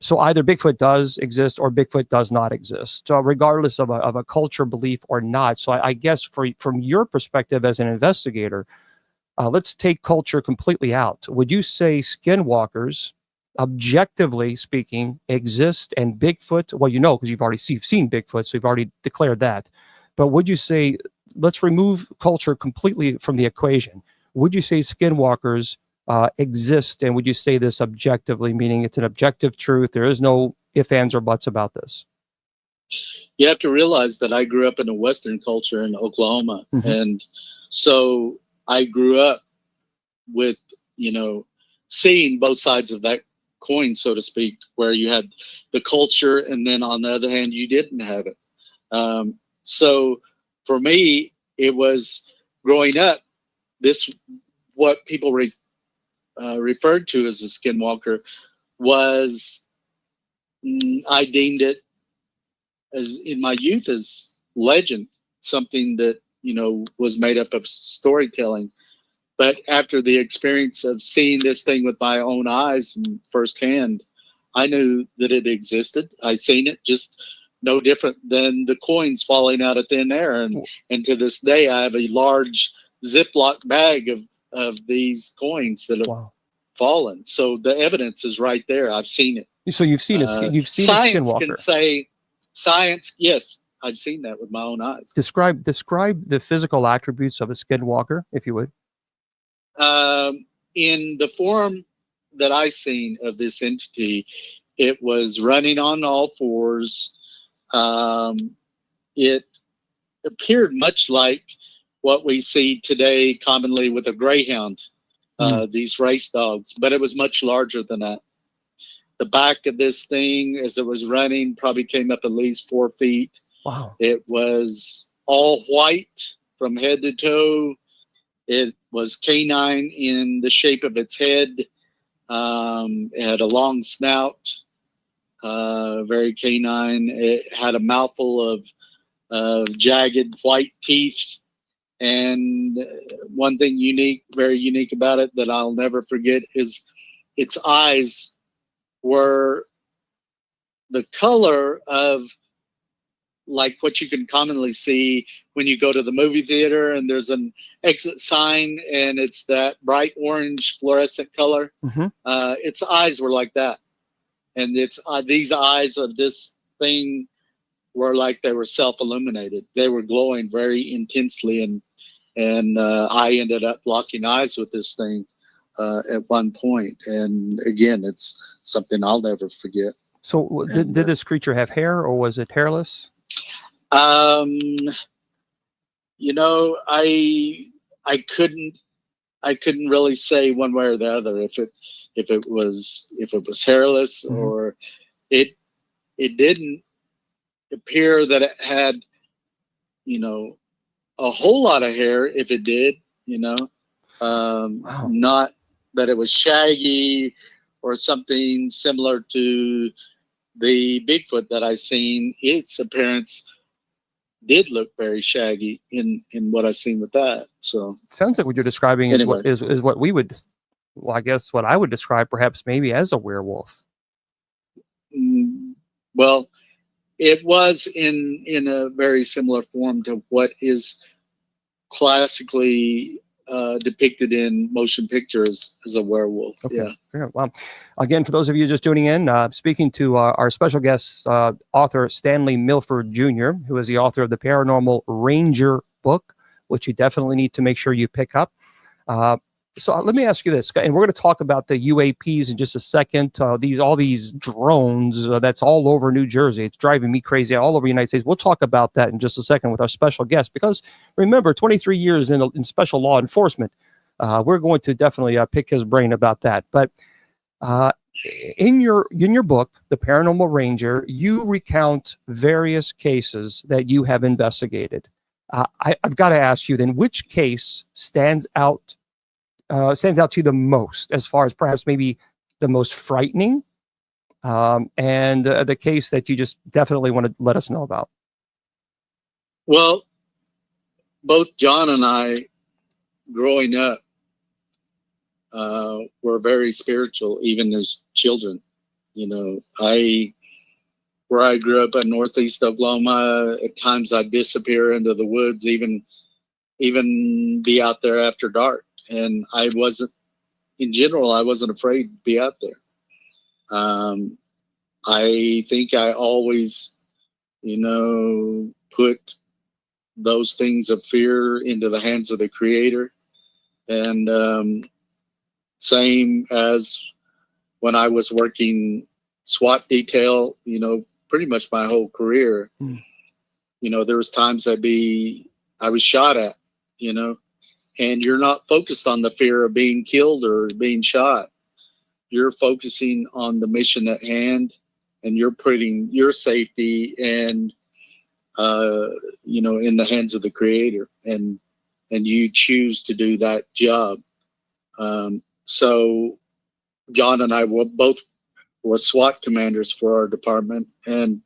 so either Bigfoot does exist or Bigfoot does not exist, regardless of a culture belief or not. So I guess from your perspective as an investigator, let's take culture completely out. Would you say Skinwalkers, objectively speaking, exist, and Bigfoot, well, because you've already seen Bigfoot, so you've already declared that. But would you say, let's remove culture completely from the equation, would you say Skinwalkers exist, and would you say this objectively, meaning it's an objective truth, there is no ifs, ands, or buts about this? you have to realize that I grew up in a Western culture in Oklahoma. Mm-hmm. And so I grew up with, seeing both sides of that coin, so to speak, where you had the culture, and then on the other hand, you didn't have it. So for me, it was growing up, this, what people referred to as a skinwalker was, I deemed it as in my youth as legend, something that, was made up of storytelling. But after the experience of seeing this thing with my own eyes and firsthand, I knew that it existed. I seen it, just no different than the coins falling out of thin air. And to this day, I have a large Ziploc bag of these coins that have fallen. So the evidence is right there. I've seen it. So you've seen you've seen a skinwalker. Science, yes, I've seen that with my own eyes. Describe the physical attributes of a skinwalker, if you would. In the form that I seen of this entity, it was running on all fours. It appeared much like what we see today commonly with a greyhound, these race dogs, but it was much larger than that. The back of this thing, as it was running, probably came up at least 4 feet. Wow. It was all white from head to toe. It was canine in the shape of its head. It had a long snout, very canine. It had a mouthful of jagged white teeth. And one thing very unique about it that I'll never forget is its eyes were the color of like what you can commonly see when you go to the movie theater and there's an exit sign and it's that bright orange fluorescent color. Mm-hmm. Its eyes were like that. And it's these eyes of this thing were like they were self-illuminated. They were glowing very intensely. And I ended up locking eyes with this thing at one point. And again, it's something I'll never forget. So did this creature have hair, or was it hairless? I couldn't really say one way or the other if it was hairless, mm-hmm. or it didn't appear that it had a whole lot of hair. If it did, Wow. not that it was shaggy or something similar to the Bigfoot that I seen. Its appearance did look very shaggy in what I seen with that. So sounds like what you're describing anyway. is what we would, well, I guess what I would describe perhaps maybe as a werewolf. Well, it was in a very similar form to what is classically depicted in motion pictures as a werewolf. Okay. Yeah. Well, again, for those of you just tuning in, speaking to our special guest, author Stanley Milford Jr., who is the author of the Paranormal Ranger book, which you definitely need to make sure you pick up. So let me ask you this, and we're going to talk about the UAPs in just a second. All these drones that's all over New Jersey. It's driving me crazy all over the United States. We'll talk about that in just a second with our special guest, because remember, 23 years in special law enforcement. We're going to definitely pick his brain about that. But in your book, The Paranormal Ranger, you recount various cases that you have investigated. I've got to ask you then, which case stands out to you the most, as far as perhaps maybe the most frightening, and the case that you just definitely want to let us know about? Well, both John and I, growing up, were very spiritual, even as children. Where I grew up in Northeast Oklahoma, at times I'd disappear into the woods, even be out there after dark. And I wasn't afraid to be out there. I think I always, put those things of fear into the hands of the Creator. And same as when I was working SWAT detail, pretty much my whole career. You know, there was times I was shot at, you know, and you're not focused on the fear of being killed or being shot. You're focusing on the mission at hand, and you're putting your safety and, you know, in the hands of the Creator, and you choose to do that job. So John and I were both SWAT commanders for our department, and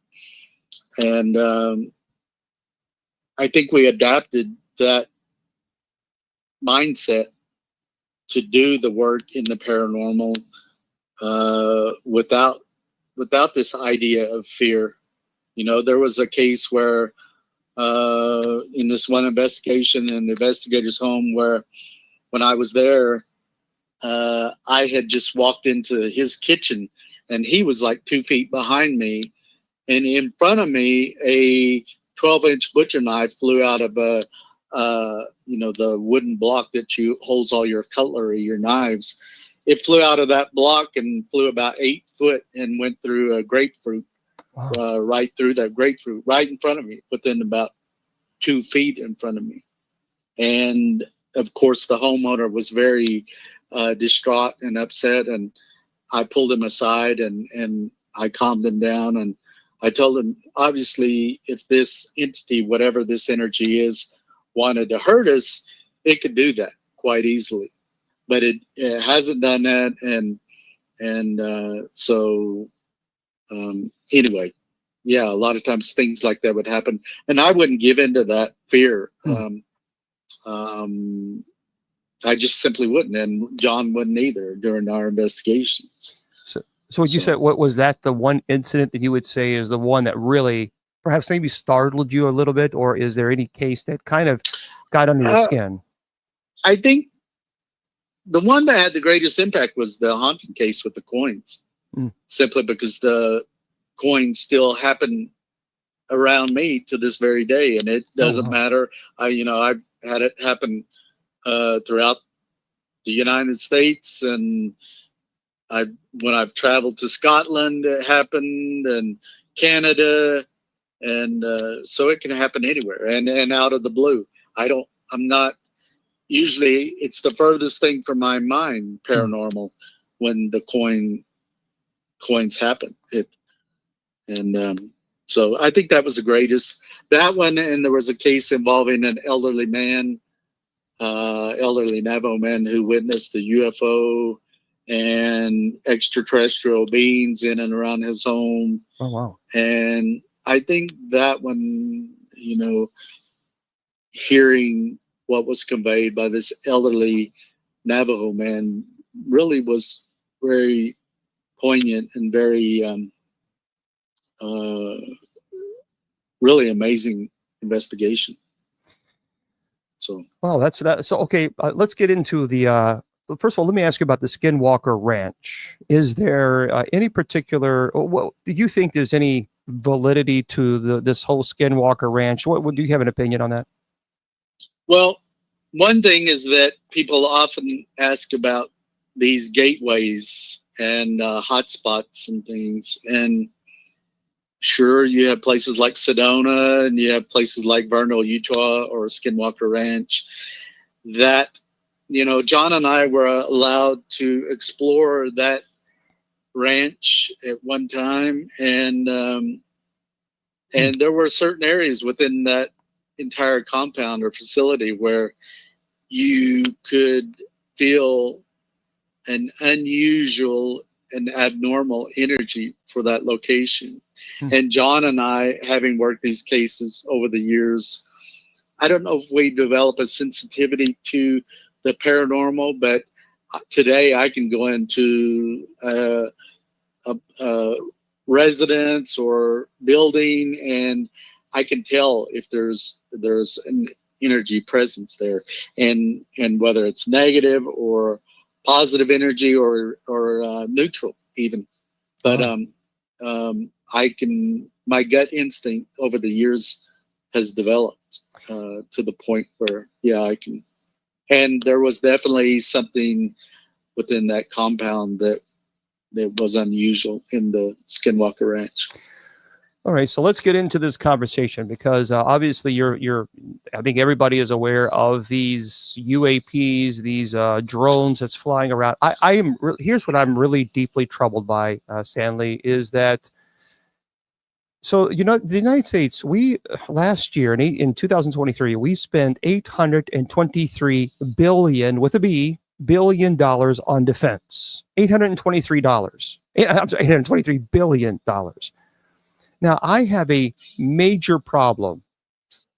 I think we adapted that mindset to do the work in the paranormal without this idea of fear. You know, there was a case where in this one investigation in the investigator's home, where when I was there, I had just walked into his kitchen, and he was like 2 feet behind me, and in front of me, a 12-inch butcher knife flew out of you know, the wooden block that holds all your cutlery, your knives. It flew out of that block and flew about 8 foot and went through a grapefruit. Wow. Right through that grapefruit, right in front of me, within about 2 feet in front of me. And of course, the homeowner was very distraught and upset, and I pulled him aside and I calmed him down, and I told him, obviously, if this entity, whatever this energy is, wanted to hurt us, it could do that quite easily, but it hasn't done that. And so anyway, yeah, a lot of times things like that would happen, and I wouldn't give into that fear. I just simply wouldn't, and John wouldn't either during our investigations. So would you say, what was that the one incident that you would say is the one that really perhaps maybe startled you a little bit, or is there any case that kind of got under your skin? I think the one that had the greatest impact was the haunting case with the coins, simply because the coins still happen around me to this very day, and it doesn't matter. I've had it happen throughout the United States, and when I've traveled to Scotland, it happened, and Canada, and so it can happen anywhere, and out of the blue. I'm not usually. It's the furthest thing from my mind, paranormal, when the coins happen. So I think that was the greatest. That one, and there was a case involving an elderly Navajo man who witnessed a UFO and extraterrestrial beings in and around his home. Oh, wow. And I think that one, you know, hearing what was conveyed by this elderly Navajo man really was very poignant and very really amazing investigation. So, well, that's that. So, okay, let's get into the. First of all, let me ask you about the Skinwalker Ranch. Is there any particular? Well, do you think there's any validity to this whole Skinwalker Ranch? What do you have an opinion on that? Well, one thing is that people often ask about these gateways and hotspots and things, and sure, you have places like Sedona, and you have places like Vernal, Utah, or Skinwalker Ranch that, you know, John and I were allowed to explore that ranch at one time, and there were certain areas within that entire compound or facility where you could feel an unusual and abnormal energy for that location. And John and I, having worked these cases over the years, I don't know if we develop a sensitivity to the paranormal, but today I can go into a residence or building, and I can tell if there's an energy presence there, and whether it's negative or positive energy or neutral even. But my gut instinct over the years has developed to the point where, yeah, I can. And there was definitely something within that compound that was unusual in the Skinwalker Ranch. All right, so let's get into this conversation because obviously I think everybody is aware of these UAPs, these drones that's flying around. Here's what I'm really deeply troubled by, Stanley, is that, so, the United States, we last year in 2023, we spent $823 billion with a B $billion on defense. $823. I'm sorry, $823 billion. Now, I have a major problem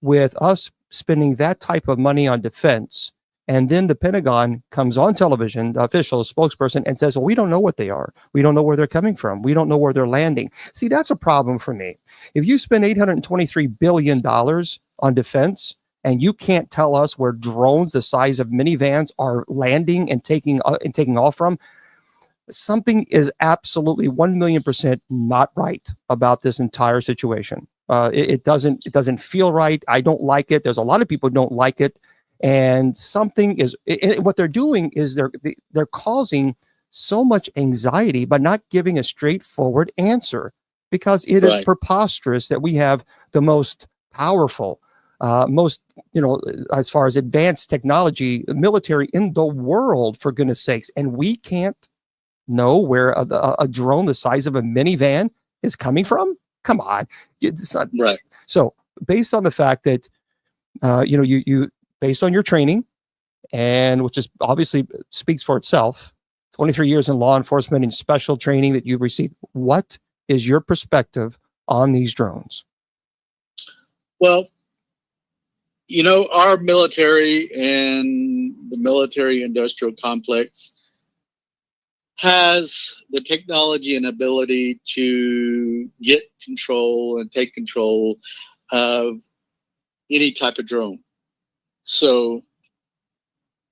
with us spending that type of money on defense, and then the Pentagon comes on television, the official spokesperson, and says, well, we don't know what they are. We don't know where they're coming from. We don't know where they're landing. See, that's a problem for me. If you spend $823 billion on defense, and you can't tell us where drones the size of minivans are landing and taking off from, something is absolutely 1,000,000% not right about this entire situation. It doesn't feel right. I don't like it. There's a lot of people who don't like it, and what they're doing is they're causing so much anxiety by not giving a straightforward answer, because it is preposterous that we have the most powerful, most, as far as advanced technology, military in the world, for goodness sakes, and we can't know where a drone the size of a minivan is coming from? Come on. It's not Right. So based on the fact that, you based on your training, and which is obviously speaks for itself, 23 years in law enforcement and special training that you've received, what is your perspective on these drones? Well, our military and the military industrial complex has the technology and ability to get control and take control of any type of drone. So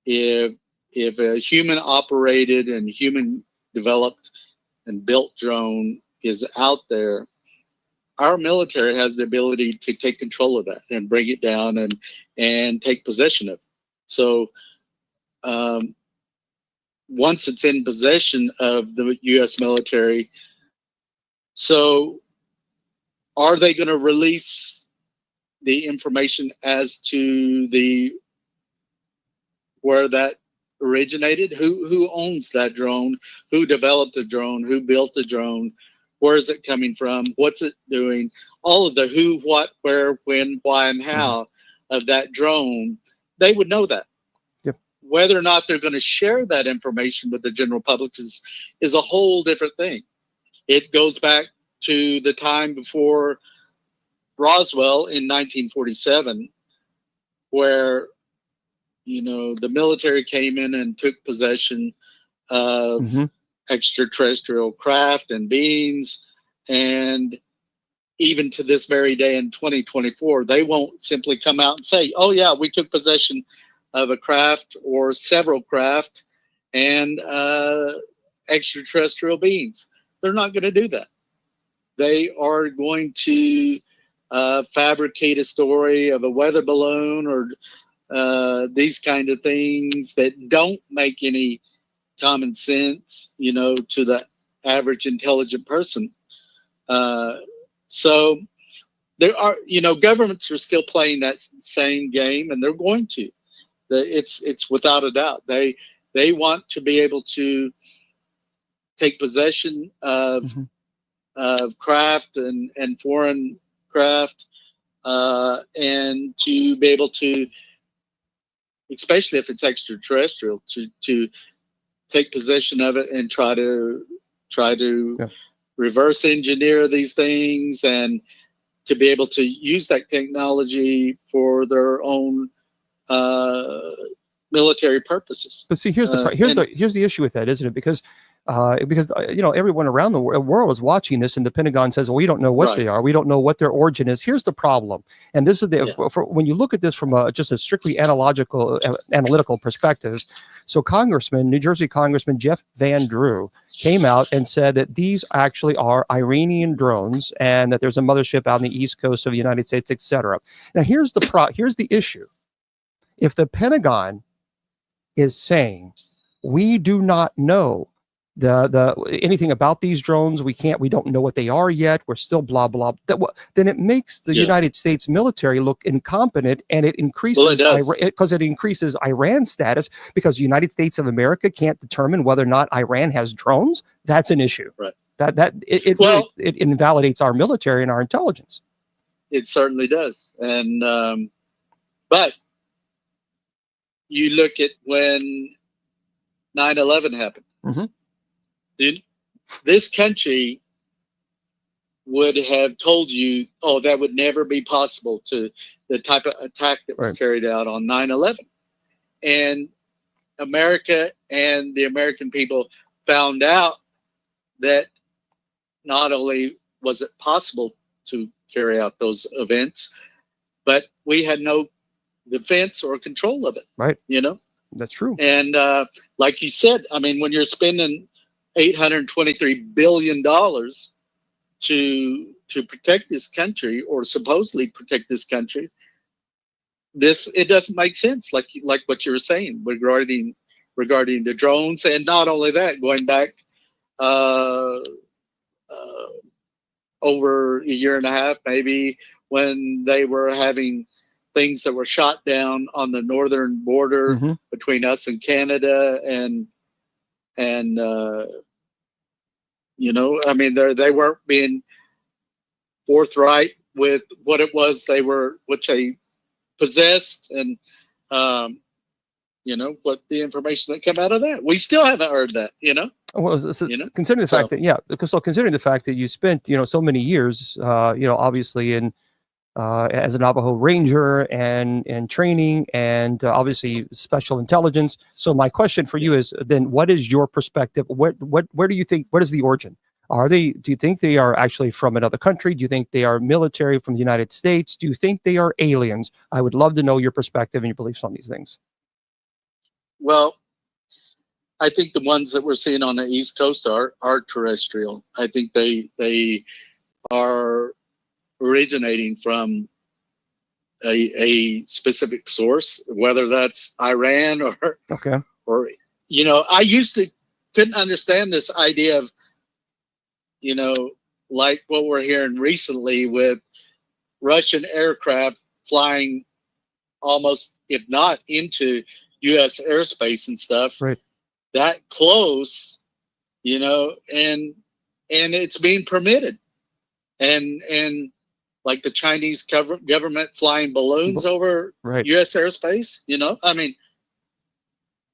if a human operated and human developed and built drone is out there, our military has the ability to take control of that and bring it down and take possession of it. So once it's in possession of the U.S. military, so are they going to release the information as to where that originated? Who owns that drone? Who developed the drone? Who built the drone? Where is it coming from? What's it doing? All of the who, what, where, when, why, and how of that drone, they would know that. Whether or not they're going to share that information with the general public is a whole different thing. It goes back to the time before Roswell in 1947, where the military came in and took possession of extraterrestrial craft and beings, and even to this very day in 2024, they won't simply come out and say, "Oh yeah, we took possession of a craft or several craft and extraterrestrial beings." They're not going to do that. They are going to fabricate a story of a weather balloon or these kind of things that don't make any common sense, to the average intelligent person. So there are, governments are still playing that same game, and they're going to. It's without a doubt. They want to be able to take possession of craft and foreign craft, and to be able to, especially if it's extraterrestrial, to take possession of it and try to reverse engineer these things, and to be able to use that technology for their own military purposes. But see, here's the issue with that, isn't it? Because everyone around the world is watching this, and the Pentagon says, well, we don't know what they are. We don't know what their origin is. Here's the problem. And this is when you look at this from just a strictly analytical perspective. So New Jersey Congressman Jeff Van Drew came out and said that these actually are Iranian drones, and that there's a mothership out on the East Coast of the United States, etc. Now, here's the issue. If the Pentagon is saying, we do not know the anything about these drones. We don't know what they are yet. We're still blah blah. Then it makes the United States military look incompetent, and it increases because it increases Iran's status, because the United States of America can't determine whether or not Iran has drones. That's an issue. Right. It invalidates our military and our intelligence. It certainly does. And but you look at when 9/11 happened. Mm-hmm. This country would have told you, oh, that would never be possible, to the type of attack that was carried out on 9/11. And America and the American people found out that not only was it possible to carry out those events, but we had no defense or control of it. Right. You know? That's true. And like you said, I mean, when you're spending $823 billion to protect this country, or supposedly protect this country, it doesn't make sense. Like what you were saying regarding the drones, and not only that, going back over a year and a half, maybe, when they were having things that were shot down on the northern border between us and Canada, and you know, I mean, they weren't being forthright with what it was which they possessed, and you know, what the information that came out of that. We still haven't heard that, you know. Well, considering the fact that considering the fact that you spent, you know, so many years, you know, obviously in as a Navajo Ranger and training, and obviously special intelligence. So my question for you is then, what is your perspective? Where do you think, what is the origin? Do you think they are actually from another country? Do you think they are military from the United States? Do you think they are aliens? I would love to know your perspective and your beliefs on these things. Well, I think the ones that we're seeing on the East Coast are terrestrial. I think they are originating from a specific source, whether that's Iran or you know, I couldn't understand this idea of, you know, like what we're hearing recently with Russian aircraft flying almost, if not into U.S. airspace and stuff, that close, you know, and it's being permitted, and like the Chinese government flying balloons over U.S. airspace, you know, I mean,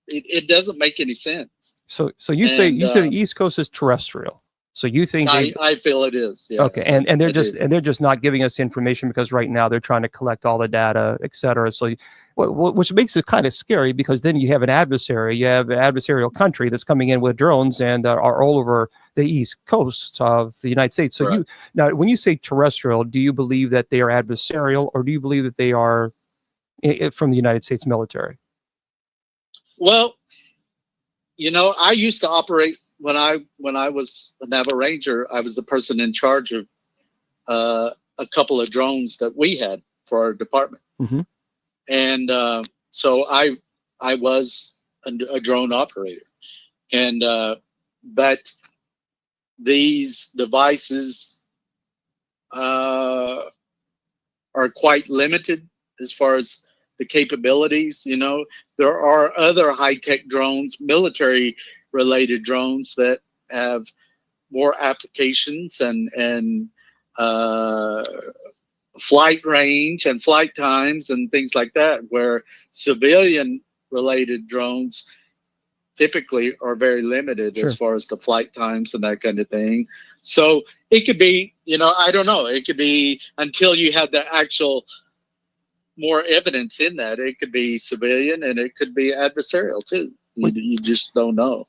it doesn't make any sense. So you say the East Coast is terrestrial. So you think I feel it is. Yeah. Okay. And they're just not giving us information because right now they're trying to collect all the data, et cetera. So which makes it kind of scary, because then you have an adversarial country that's coming in with drones and are all over the East Coast of the United States. So now when you say terrestrial, do you believe that they are adversarial, or do you believe that they are from the United States military? Well, you know, I used to operate, when I was a Navajo Ranger, I was the person in charge of a couple of drones that we had for our department. And so I was a drone operator, and but these devices are quite limited as far as the capabilities. You know, there are other high-tech drones, military related drones, that have more applications and flight range and flight times and things like that, where civilian related drones typically are very limited as far as the flight times and that kind of thing. So it could be, you know, I don't know, it could be, until you have the actual more evidence in that, it could be civilian and it could be adversarial too. You just don't know.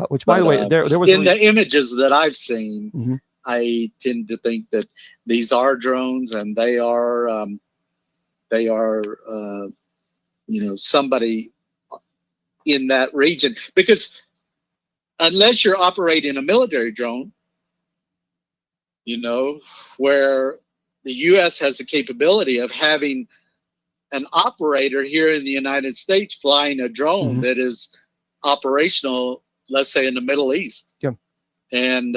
Which, by the way, there was in the images that I've seen, I tend to think that these are drones, and they are, you know, somebody in that region. Because unless you're operating a military drone, you know, where the U.S. has the capability of having an operator here in the United States flying a drone that is operational let's say in the Middle East. Yeah. And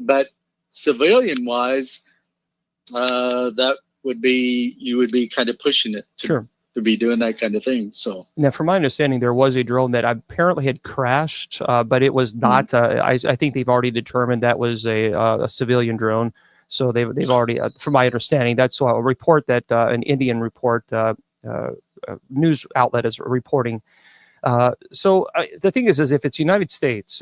but civilian wise, that would be, you would be kind of pushing it to, Sure. to be doing that kind of thing. So Now, from my understanding, there was a drone that apparently had crashed, but it was not. I think they've already determined that was a civilian drone. So they've already, from my understanding, that's a report that an Indian report news outlet is reporting. So the thing is if it's United States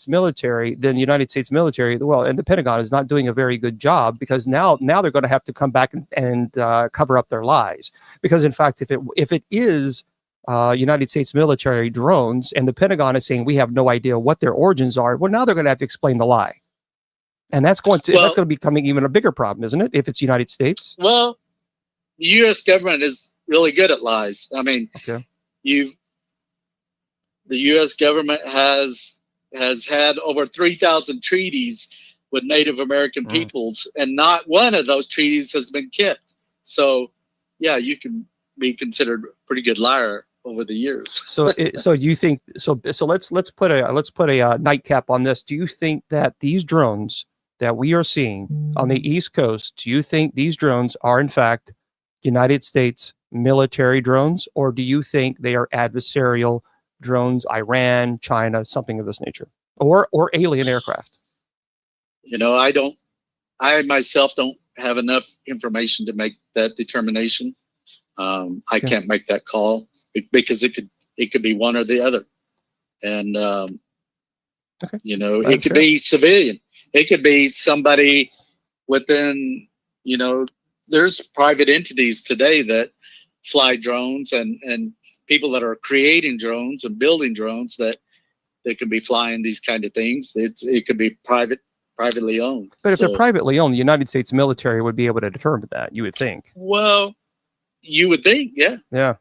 military, then the United States military, well, and the Pentagon is not doing a very good job, because now they're going to have to come back and cover up their lies. Because in fact, if it is United States military drones, and the Pentagon is saying we have no idea what their origins are, well, now they're going to have to explain the lie, and that's going to be becoming even a bigger problem, isn't it? If it's United States. Well, the U.S. government is really good at lies. I mean, okay. The U.S. government has had over 3,000 treaties with Native American peoples, and not one of those treaties has been kept. So, yeah, you can be considered a pretty good liar over the years. So you think so? Let's put a nightcap on this. Do you think that these drones that we are seeing on the East Coast, do you think these drones are in fact United States military drones, or do you think they are adversarial drones, Iran, China, something of this nature, or alien aircraft? I myself don't have enough information to make that determination. I can't make that call, because it could be one or the other. And, it could be civilian. It could be somebody within, there's private entities today that fly drones, and people that are creating drones and building drones that can be flying these kind of things. It could be privately owned. But if they're privately owned, the United States military would be able to determine that, you would think. Well, you would think, yeah. Yeah.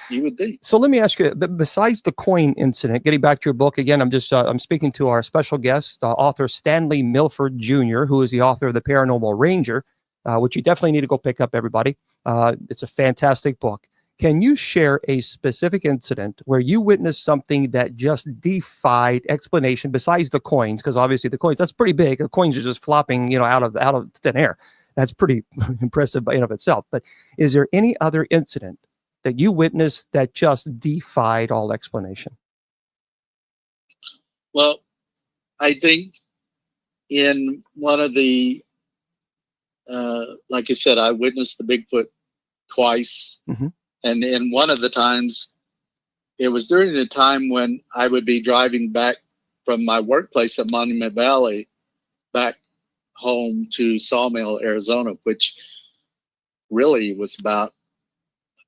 You would think. So let me ask you, besides the coin incident, getting back to your book again, I'm speaking to our special guest, author Stanley Milford Jr., who is the author of The Paranormal Ranger, which you definitely need to go pick up, everybody. It's a fantastic book. Can you share a specific incident where you witnessed something that just defied explanation, besides the coins? Because obviously the coins, that's pretty big. The coins are just flopping, out of thin air. That's pretty impressive in of itself. But is there any other incident that you witnessed that just defied all explanation? Well, I think in one of the, like I said, I witnessed the Bigfoot twice. Mm-hmm. And in one of the times, it was during the time when I would be driving back from my workplace at Monument Valley back home to Sawmill, Arizona, which really was about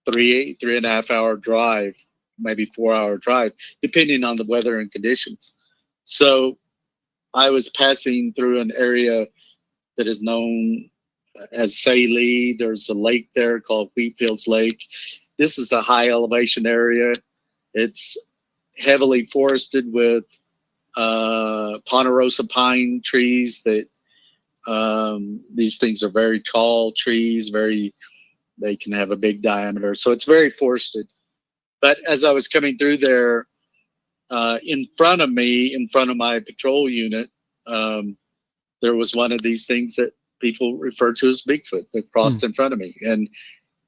3.5 hour drive, maybe 4 hour drive, depending on the weather and conditions. So I was passing through an area that is known as Salee. There's a lake there called Wheatfields Lake. This is a high elevation area. It's heavily forested with Ponderosa pine trees. That these things are very tall trees. They can have a big diameter. So it's very forested. But as I was coming through there, in front of me, in front of my patrol unit, there was one of these things that people refer to as Bigfoot that crossed in front of me.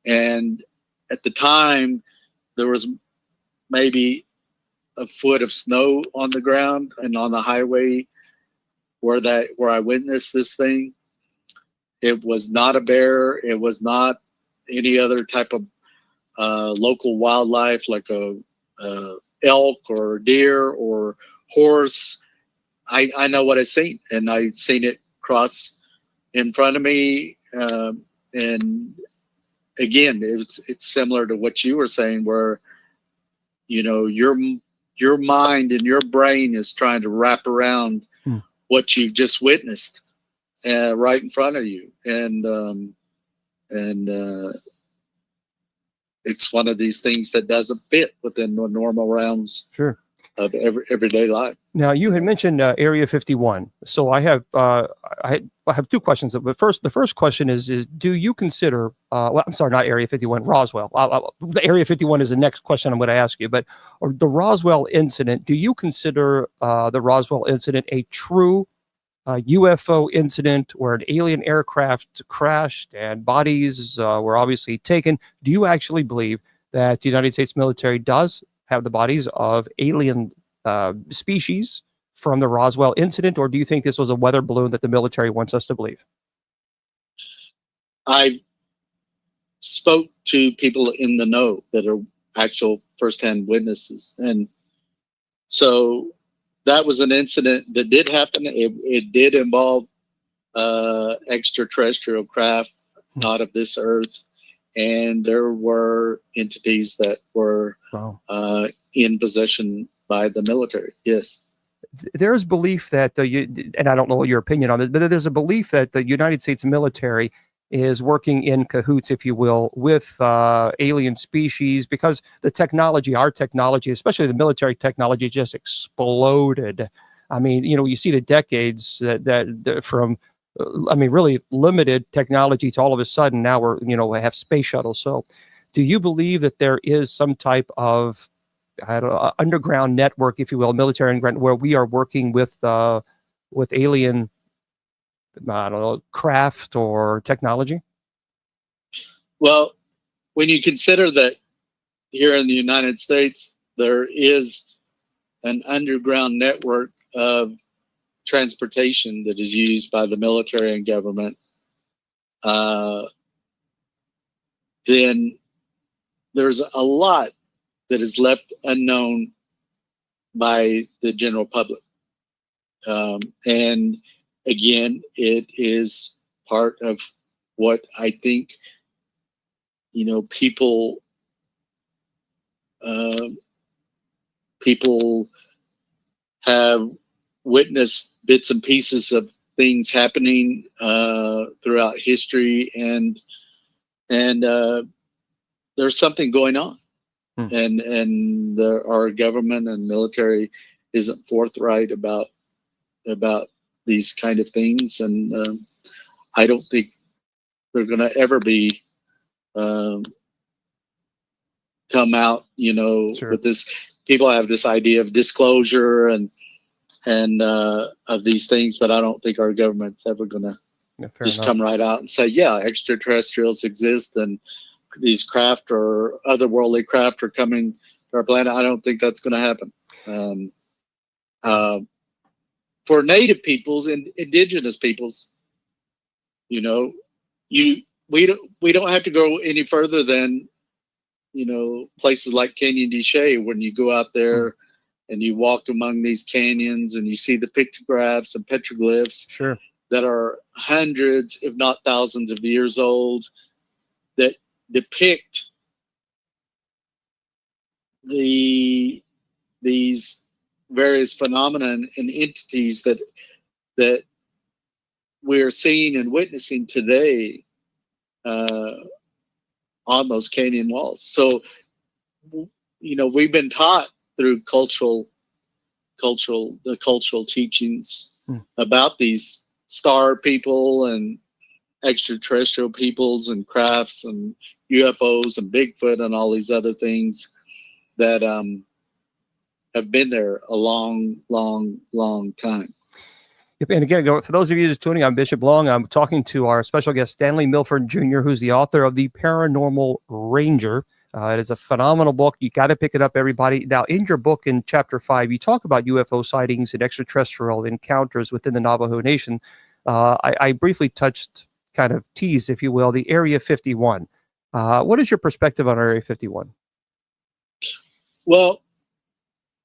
And at the time, there was maybe a foot of snow on the ground, and on the highway where I witnessed this thing, it was not a bear. It was not any other type of local wildlife like a elk or deer or horse. I know what I've seen, and I've seen it cross in front of me. And again, it's similar to what you were saying, where your mind and your brain is trying to wrap around what you've just witnessed right in front of you, and it's one of these things that doesn't fit within the normal realms. Sure. of everyday life. Now, you had mentioned Area 51. So I have two questions. But the first question is do you consider? Well, I'm sorry, not Area 51, Roswell. The Area 51 is the next question I'm going to ask you. But the Roswell incident. Do you consider the Roswell incident a true UFO incident where an alien aircraft crashed and bodies were obviously taken? Do you actually believe that the United States military does have the bodies of alien species from the Roswell incident, or do you think this was a weather balloon that the military wants us to believe? I spoke to people in the know that are actual firsthand witnesses, and so that was an incident that did happen. It did involve extraterrestrial craft, not of this earth, and there were entities that were in possession by the military. Yes. There's belief that and I don't know your opinion on this, but there's a belief that the United States military is working in cahoots, if you will, with alien species, because the technology, our technology, especially the military technology, just exploded. I mean, you see the decades that from, I mean, really limited technology to all of a sudden now we have space shuttles. So do you believe that there is some type of underground network, if you will, military underground, where we are working with alien, I don't know, craft or technology? Well, when you consider that here in the United States, there is an underground network of transportation that is used by the military and government, then there's a lot that is left unknown by the general public. And again, it is part of what I think, people have witnessed bits and pieces of things happening throughout history, and there's something going on. And our government and military isn't forthright about these kind of things, and I don't think they're going to ever be come out, Sure. with this. People have this idea of disclosure and of these things, but I don't think our government's ever going to just come right out and say, yeah, extraterrestrials exist and these craft or otherworldly craft are coming to our planet. I don't think that's going to happen. For native peoples and indigenous peoples, we don't have to go any further than, places like Canyon de Chelly, when you go out there and you walk among these canyons and you see the pictographs and petroglyphs Sure. that are hundreds, if not thousands of years old, that depict these various phenomena and entities that we're seeing and witnessing today on those canyon walls. So, we've been taught through cultural teachings about these star people and extraterrestrial peoples and crafts and UFOs and Bigfoot and all these other things that have been there a long, long, long time. And again, for those of you just tuning, I'm Bishop Long. I'm talking to our special guest, Stanley Milford Jr., who's the author of The Paranormal Ranger. It is a phenomenal book. You got to pick it up, everybody. Now, in your book, in Chapter 5, you talk about UFO sightings and extraterrestrial encounters within the Navajo Nation. I briefly kind of teased, if you will, the Area 51. What is your perspective on Area 51? Well,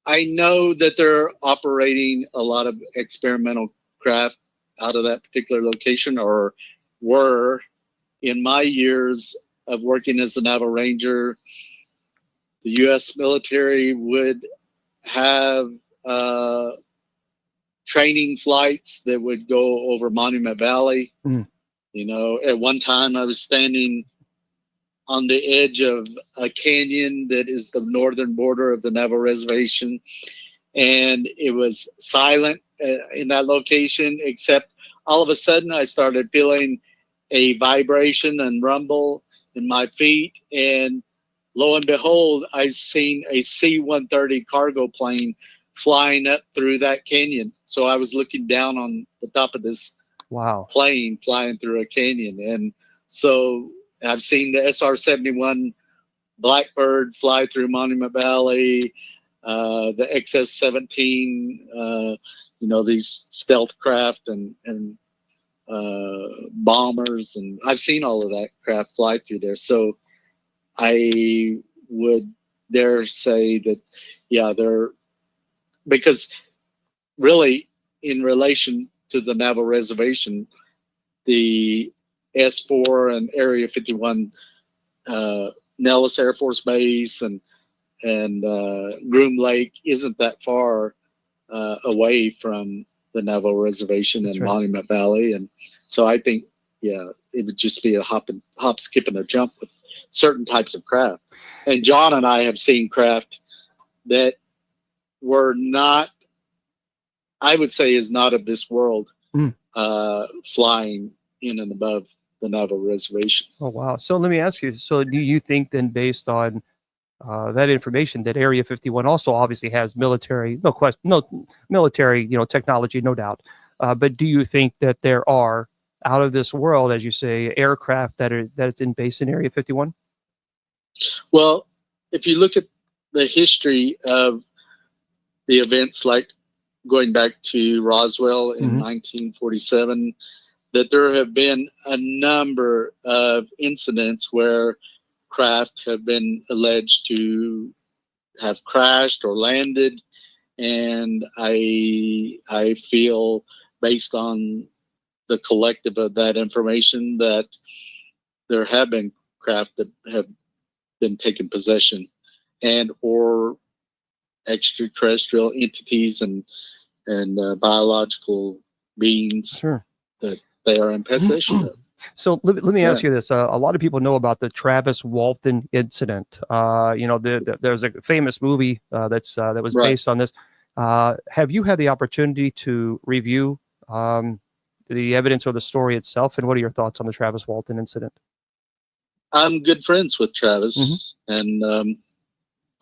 I know that they're operating a lot of experimental craft out of that particular location, or were. In my years of working as a Navajo Ranger, the U.S. military would have training flights that would go over Monument Valley. At one time I was standing on the edge of a canyon that is the northern border of the Navajo reservation, and it was silent in that location, except all of a sudden I started feeling a vibration and rumble in my feet, and lo and behold, I seen a C-130 cargo plane flying up through that canyon. So I was looking down on the top of this Wow. plane flying through a canyon. And so I've seen the SR-71 Blackbird fly through Monument Valley, the XS-17, these stealth craft and bombers. And I've seen all of that craft fly through there. So I would dare say that, yeah, because really in relation to the Navajo Reservation, the S4 and Area 51, Nellis Air Force Base and Groom Lake isn't that far away from the Navajo Reservation and Monument Valley. And so I think, yeah, it would just be a hop, skip, and a jump with certain types of craft. And John and I have seen craft that were not, I would say, is not of this world, flying in and above the Navajo Reservation. Oh, wow. So let me ask you, so do you think then, based on that information, that Area 51 also obviously has military, military, technology, no doubt. But do you think that there are out of this world, as you say, aircraft that's in base in Area 51? Well, if you look at the history of the events, like going back to Roswell in 1947, that there have been a number of incidents where craft have been alleged to have crashed or landed. And I feel, based on the collective of that information, that there have been craft that have been taken possession, and or extraterrestrial entities and biological beings that they are in possession of. So let me ask you this. A lot of people know about the Travis Walton incident. There's a famous movie that was based on this. Have you had the opportunity to review the evidence or the story itself? And what are your thoughts on the Travis Walton incident? I'm good friends with Travis. And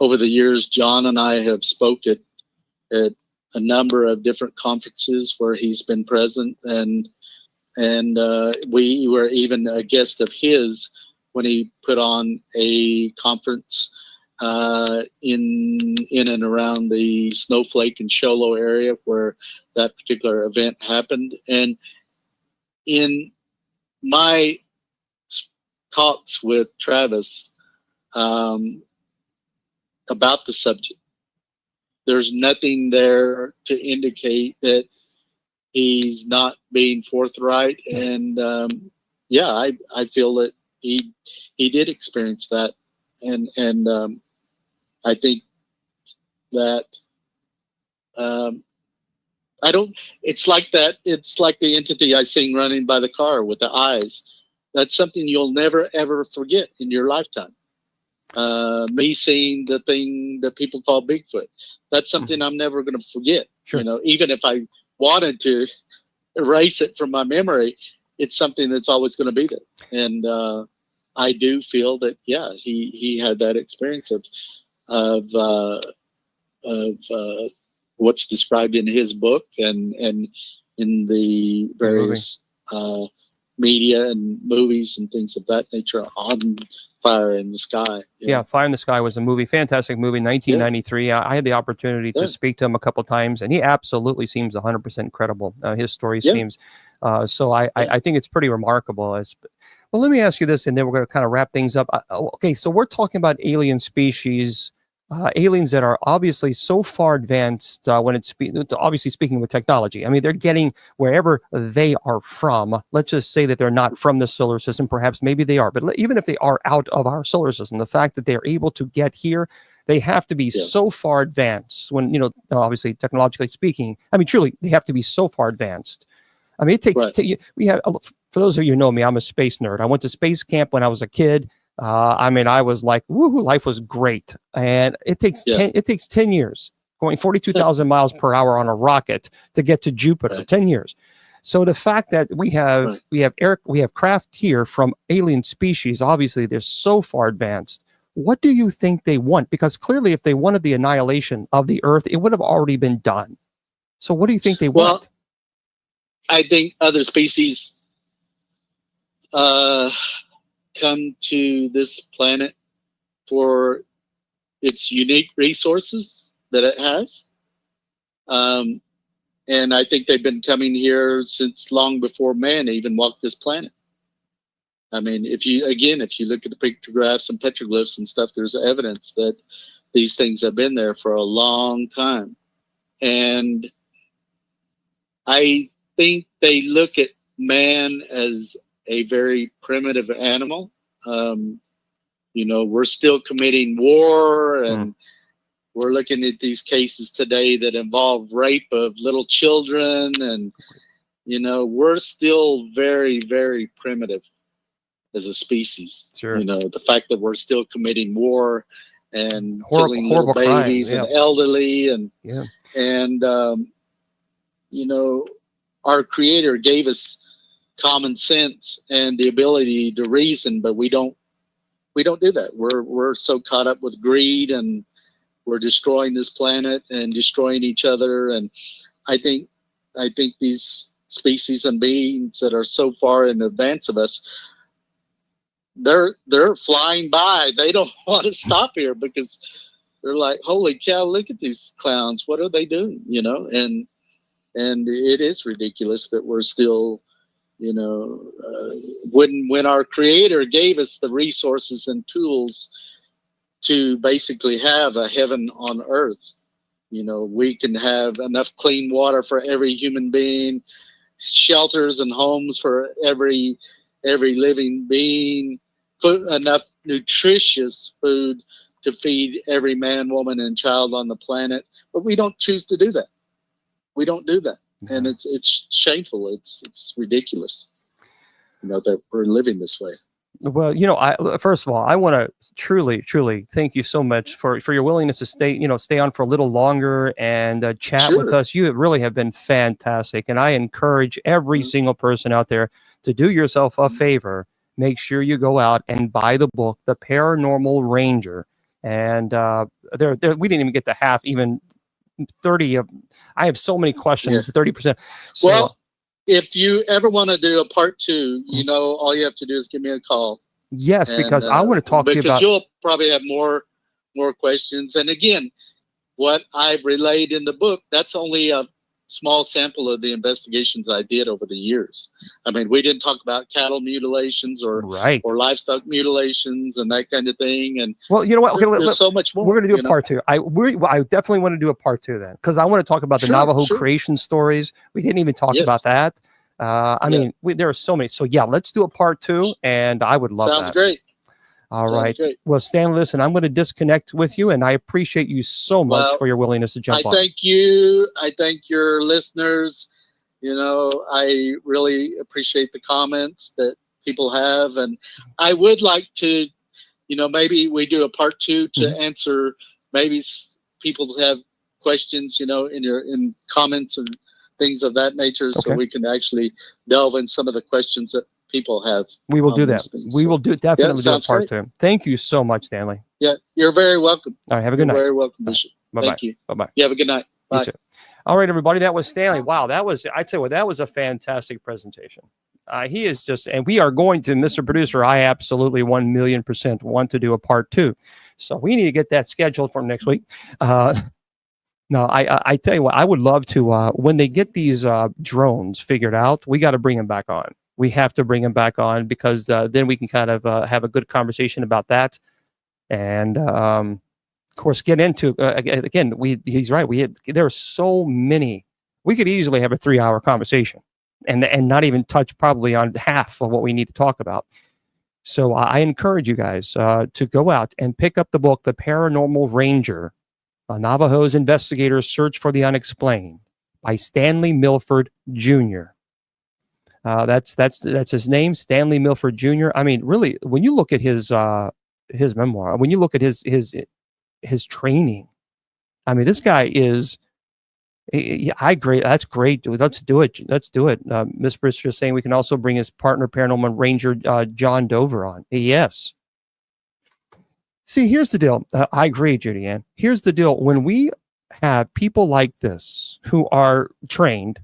over the years, John and I have spoke at a number of different conferences where he's been present. And we were even a guest of his when he put on a conference in and around the Snowflake and Show Low area where that particular event happened. And in my talks with Travis about the subject, there's nothing there to indicate that he's not being forthright. And I feel that he did experience that. And I think that it's like the entity I seen running by the car with the eyes. That's something you'll never ever forget in your lifetime. Me seeing the thing that people call Bigfoot, that's something I'm never going to forget. Even if I wanted to erase it from my memory, it's something that's always going to be there. And I do feel that, he had that experience of what's described in his book and in the various media and movies and things of that nature on Fire in the Sky. Yeah, Fire in the Sky was a movie, fantastic movie, 1993. I had the opportunity to speak to him a couple times, and he absolutely seems 100% credible. His story seems, so I think it's pretty remarkable. Well, let me ask you this, and then we're going to kind of wrap things up. Okay, so we're talking about alien species, aliens that are obviously so far advanced when it's obviously speaking with technology. I mean, they're getting wherever they are from. Let's just say that they're not from the solar system. Perhaps maybe they are. But even if they are out of our solar system, the fact that they're able to get here, they have to be so far advanced when, obviously technologically speaking, I mean, truly, they have to be so far advanced. I mean, it takes, we have, for those of you who know me, I'm a space nerd. I went to space camp when I was a kid. I mean, I was like, woohoo, life was great. And it takes 10 years, going 42,000 miles per hour on a rocket to get to Jupiter. Right. 10 years. So the fact that we have craft here from alien species, obviously they're so far advanced. What do you think they want? Because clearly, if they wanted the annihilation of the Earth, it would have already been done. So what do you think they want? I think other species come to this planet for its unique resources that it has. And I think they've been coming here since long before man even walked this planet. I mean, if you look at the pictographs and petroglyphs and stuff, there's evidence that these things have been there for a long time. And I think they look at man as a very primitive animal. We're still committing war, and we're looking at these cases today that involve rape of little children. And, we're still very, very primitive as a species. Sure. The fact that we're still committing war and killing horrible little babies crime, and elderly and our Creator gave us common sense and the ability to reason, but we don't do that. We're so caught up with greed, and we're destroying this planet and destroying each other. And I think these species and beings that are so far in advance of us, they're flying by. They don't want to stop here because they're like, holy cow, look at these clowns. What are they doing? And it is ridiculous that we're still, when our Creator gave us the resources and tools to basically have a heaven on earth. We can have enough clean water for every human being, shelters and homes for every living being, enough nutritious food to feed every man, woman, and child on the planet. But we don't choose to do that. We don't do that. Yeah. And it's shameful. It's ridiculous, that we're living this way. Well, first of all, I want to truly thank you so much for your willingness to stay on for a little longer and chat with us. You really have been fantastic. And I encourage every single person out there to do yourself a favor. Make sure you go out and buy the book, The Paranormal Ranger. And we didn't even get to half, even 30 of. I have so many questions. 30%. So, well, if you ever want to do a part 2, all you have to do is give me a call. Yes, because I want to talk to you about. Because you'll probably have more questions. And again, what I've relayed in the book, that's only a small sample of the investigations I did over the years. I mean, we didn't talk about cattle mutilations or livestock mutilations and that kind of thing. And well, you know what? Okay, there's so much more. We're going to do a part 2. I definitely want to do a part 2 then, because I want to talk about the Navajo creation stories. We didn't even talk about that. I mean, there are so many. So yeah, let's do a part 2, and I would love that. Sounds great. All right. Great. Well, Stan, listen, I'm going to disconnect with you, and I appreciate you so much for your willingness to jump on. I thank you. I thank your listeners. I really appreciate the comments that people have, and I would like to, maybe we do a part 2 to answer. Maybe people have questions, in comments and things of that nature, so we can actually delve in some of the questions that people have. We will do that. We will definitely do a part 2. Thank you so much, Stanley. Yeah, you're very welcome. All right, have a good night. Very welcome, Bishop. Bye-bye. Thank you. Bye-bye. You have a good night. Bye. You too. All right, everybody, that was Stanley. Wow, that was a fantastic presentation. He is just, and we are going to, Mr. Producer, I absolutely 1,000,000% want to do a part 2. So we need to get that scheduled for next week. No, I tell you what, I would love to, when they get these drones figured out, we got to bring them back on. We have to bring them back on, because then we can kind of have a good conversation about that. And, of course, get into, again, he's right. There are so many. We could easily have a 3-hour conversation and not even touch probably on half of what we need to talk about. So I encourage you guys to go out and pick up the book, The Paranormal Ranger, Navajo's Investigators Search for the Unexplained, by Stanley Milford Jr. That's his name, Stanley Milford Jr. I mean, really, when you look at his memoir, when you look at his training, I mean, this guy is. Yeah, I agree. That's great, dude. Let's do it. Let's do it. Miss Brister is saying we can also bring his partner, Paranormal Ranger John Dover, on. Yes. See, here's the deal. I agree, Judy Ann. Here's the deal. When we have people like this who are trained,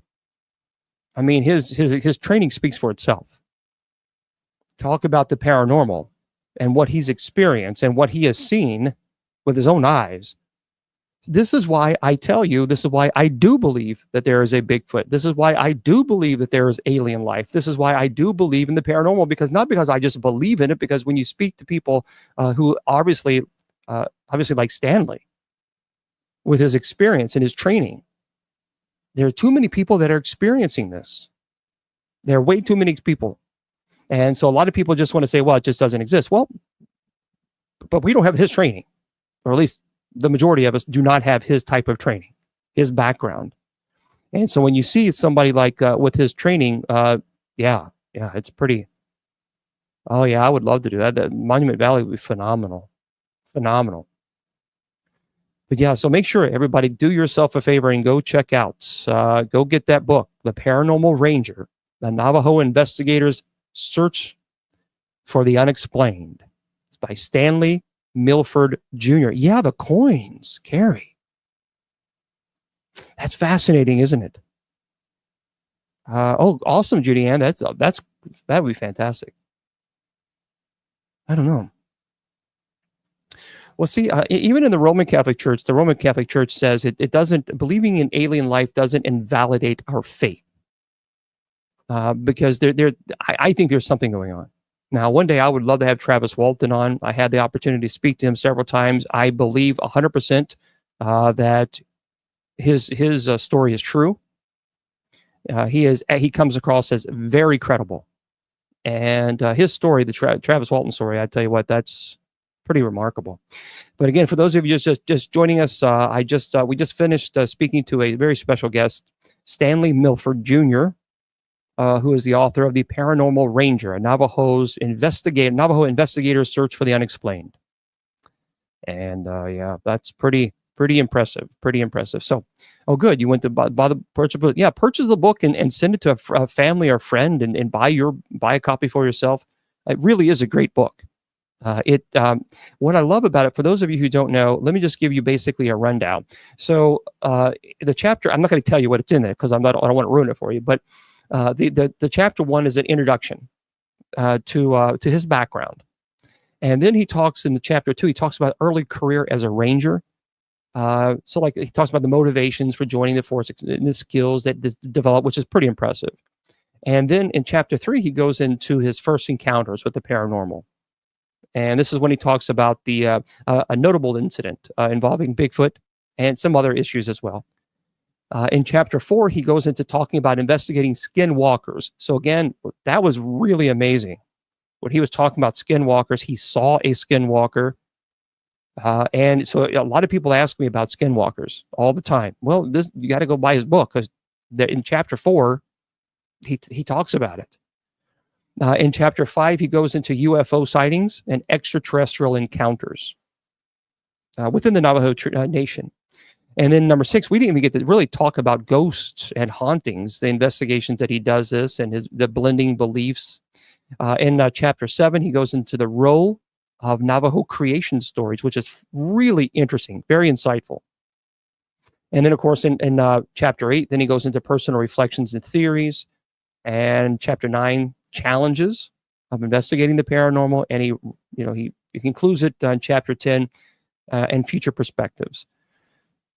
I mean, his training speaks for itself. Talk about the paranormal and what he's experienced and what he has seen with his own eyes. This is why I tell you, this is why I do believe that there is a Bigfoot. This is why I do believe that there is alien life. This is why I do believe in the paranormal, because not because I just believe in it, because when you speak to people who obviously like Stanley, with his experience and his training, there are too many people that are experiencing this. There are way too many people. And so a lot of people just want to say, well, it just doesn't exist. Well, but we don't have his training, or at least the majority of us do not have his type of training, his background. And so when you see somebody like with his training, yeah, it's pretty. Oh yeah, I would love to do that. The Monument Valley would be phenomenal. But yeah, so make sure everybody do yourself a favor and go check out, go get that book, The Paranormal Ranger, the Navajo Investigators Search for the Unexplained. It's by Stanley Milford Jr. Yeah, the coins, Carrie. That's fascinating, isn't it? Oh, awesome, Judy Ann. That would be fantastic. I don't know. Well, see, even in the Roman Catholic Church says it doesn't, believing in alien life doesn't invalidate our faith, because I think there's something going on. Now, one day I would love to have Travis Walton on. I had the opportunity to speak to him several times. I believe 100% that his story is true. He comes across as very credible, and his story, the Travis Walton story, I tell you what, that's pretty remarkable. But again, for those of you just joining us, we just finished speaking to a very special guest, Stanley Milford Jr., who is the author of The Paranormal Ranger, a Navajo investigators search for the unexplained. And yeah, that's pretty impressive. So, oh, good. You went to purchase the book and send it to a family or friend and buy a copy for yourself. It really is a great book. What I love about it, for those of you who don't know, let me just give you basically a rundown. So the chapter, I'm not going to tell you what it's in there because I don't want to ruin it for you, but the chapter 1 is an introduction to his background. And then he talks in the chapter 2, he talks about early career as a ranger. So like he talks about the motivations for joining the force and the skills that develop, which is pretty impressive. And then in chapter 3, he goes into his first encounters with the paranormal. And this is when he talks about a notable incident involving Bigfoot and some other issues as well. In chapter 4, he goes into talking about investigating skinwalkers. So again, that was really amazing. When he was talking about skinwalkers, he saw a skinwalker. And so a lot of people ask me about skinwalkers all the time. Well, you got to go buy his book, because in chapter 4, he talks about it. In chapter 5, he goes into UFO sightings and extraterrestrial encounters within the Navajo Nation. And then number 6, we didn't even get to really talk about ghosts and hauntings, the investigations that he does this, and the blending beliefs. In chapter 7, he goes into the role of Navajo creation stories, which is really interesting, very insightful. And then, of course, in chapter 8, then he goes into personal reflections and theories. And chapter 9, challenges of investigating the paranormal. And he concludes it in chapter 10, and future perspectives.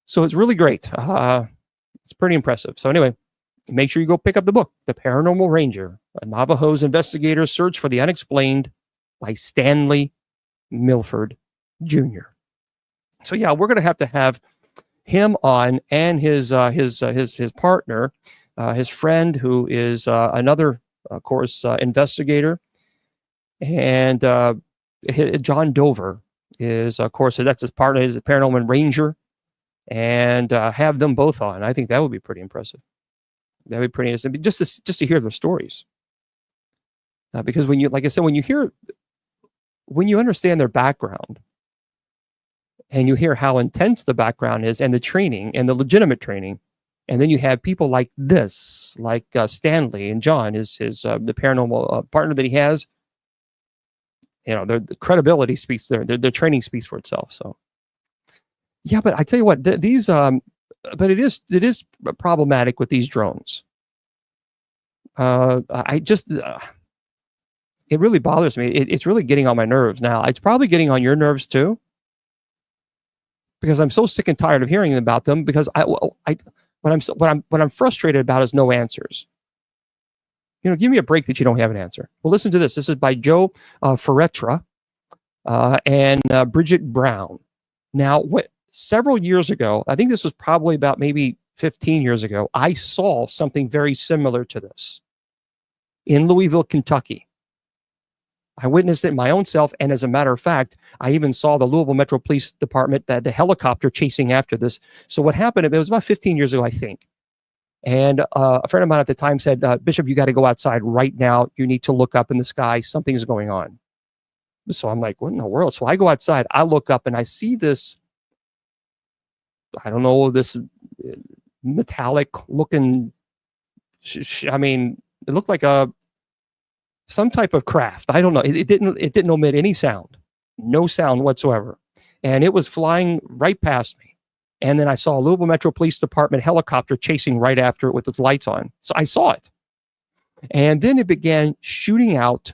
So it's really great. It's pretty impressive. So anyway, make sure you go pick up the book, The Paranormal Ranger, a Navajo's Investigators Search for the Unexplained, by Stanley Milford Jr. So yeah, we're going to have him on, and his partner, his friend, who is another, of course, investigator, and John Dover is, of course, so that's his partner, is a Paranormal Ranger, and have them both on. I think that would be pretty impressive. That'd be pretty interesting, just to hear their stories. Because when you understand their background, and you hear how intense the background is and the training and the legitimate training. And then you have people like this, like Stanley and John, his the paranormal partner that he has. You know, the credibility speaks, their training speaks for itself. So, yeah, but I tell you what, these, but it is problematic with these drones. I just, it really bothers me. It's really getting on my nerves now. It's probably getting on your nerves too, because I'm so sick and tired of hearing about them. Because what I'm frustrated about is no answers. You know, give me a break that you don't have an answer. Well, listen to this. This is by Joe Ferretra and Bridget Brown. Now, several years ago, I think this was probably about maybe 15 years ago, I saw something very similar to this in Louisville, Kentucky. I witnessed it in my own self, and as a matter of fact, I even saw the Louisville Metro Police Department, the helicopter chasing after this. So what happened, it was about 15 years ago, I think. And a friend of mine at the time said, Bishop, you got to go outside right now. You need to look up in the sky. Something's going on. So I'm like, what in the world? So I go outside. I look up and I see this, I don't know, this metallic looking, I mean, it looked like some type of craft. I don't know. It didn't emit any sound, no sound whatsoever. And it was flying right past me. And then I saw a Louisville Metro Police Department helicopter chasing right after it with its lights on. So I saw it. And then it began shooting out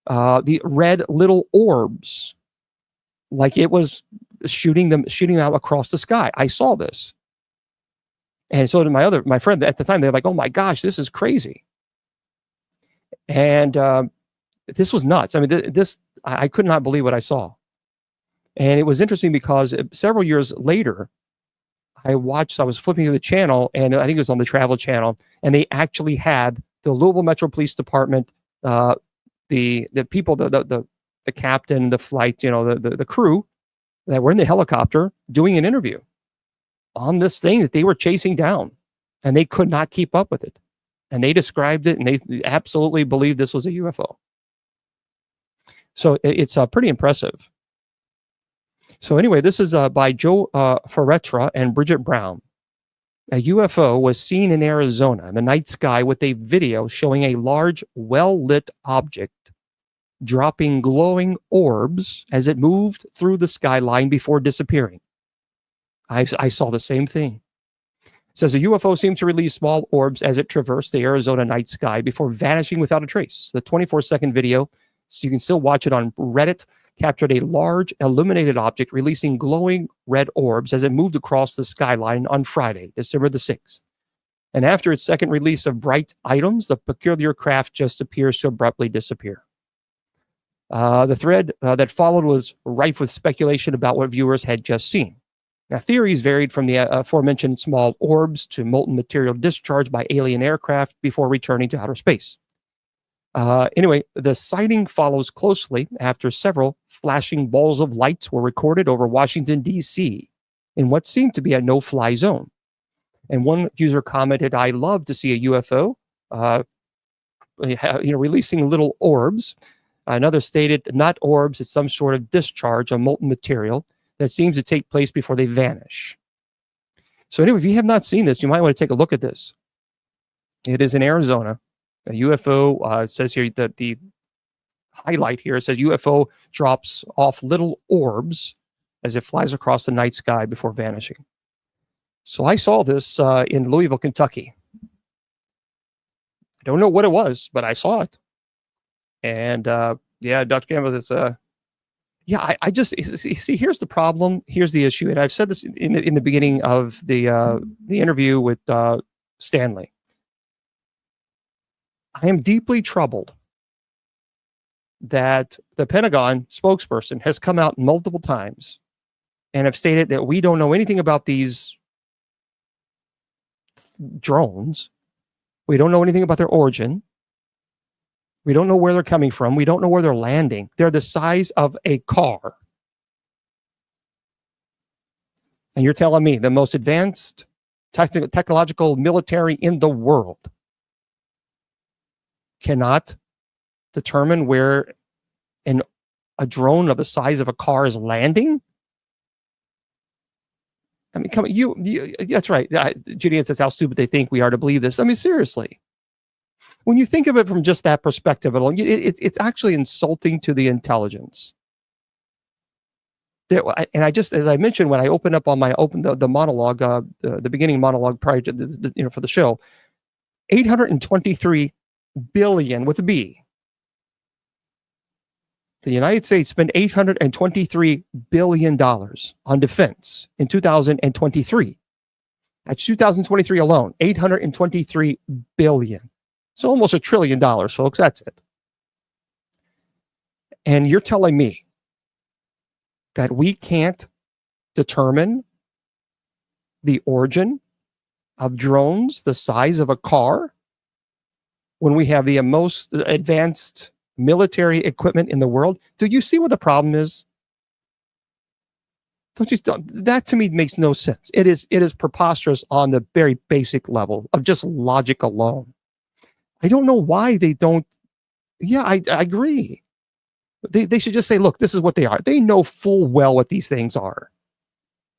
the red little orbs, like it was shooting out across the sky. I saw this. And so did my friend at the time. They're like, oh my gosh, this is crazy. And this was nuts. I mean, I could not believe what I saw. And it was interesting because several years later, I was flipping through the channel, and I think it was on the Travel Channel, and they actually had the Louisville Metro Police Department, the people, the captain, the flight, you know, the crew that were in the helicopter doing an interview on this thing that they were chasing down, and they could not keep up with it. And they described it, and they absolutely believed this was a UFO. So it's pretty impressive. So anyway, this is by Joe Ferretra and Bridget Brown. A UFO was seen in Arizona in the night sky with a video showing a large, well-lit object dropping glowing orbs as it moved through the skyline before disappearing. I saw the same thing. It says a UFO seemed to release small orbs as it traversed the Arizona night sky before vanishing without a trace. The 24-second video, so you can still watch it on Reddit, captured a large illuminated object releasing glowing red orbs as it moved across the skyline on Friday, December the 6th. And after its second release of bright items, the peculiar craft just appears to abruptly disappear. The thread that followed was rife with speculation about what viewers had just seen. Now, theories varied from the aforementioned small orbs to molten material discharged by alien aircraft before returning to outer space. Anyway, the sighting follows closely after several flashing balls of lights were recorded over Washington, D.C. in what seemed to be a no-fly zone. And one user commented, "I love to see a UFO, releasing little orbs." Another stated, "Not orbs, it's some sort of discharge of molten material that seems to take place before they vanish." So anyway, if you have not seen this, you might want to take a look at this. It is in Arizona. A UFO says here that the highlight here says UFO drops off little orbs as it flies across the night sky before vanishing. So I saw this in Louisville, Kentucky. I don't know what it was, but I saw it. And yeah, Dr. Campbell, it's yeah, I just see. Here's the problem. Here's the issue, and I've said this in the beginning of the interview with Stanley. I am deeply troubled that the Pentagon spokesperson has come out multiple times and have stated that we don't know anything about these drones. We don't know anything about their origin. We don't know where they're coming from. We don't know where they're landing. They're the size of a car. And you're telling me the most advanced technological military in the world cannot determine where a drone of the size of a car is landing? I mean, come on, that's right. Judean says how stupid they think we are to believe this. I mean, seriously. When you think of it from just that perspective alone, it's actually insulting to the intelligence. And I just, as I mentioned, when I opened up on the monologue, the beginning monologue prior to for the show, 823 billion with a B. The United States spent $823 billion on defense in 2023. That's 2023 alone, 823 billion. So almost $1 trillion, folks. That's it. And you're telling me that we can't determine the origin of drones the size of a car when we have the most advanced military equipment in the world? Do you see what the problem is? That to me makes no sense. It is preposterous on the very basic level of just logic alone. I don't know why they don't. Yeah, I agree. They should just say, look, this is what they are. They know full well what these things are.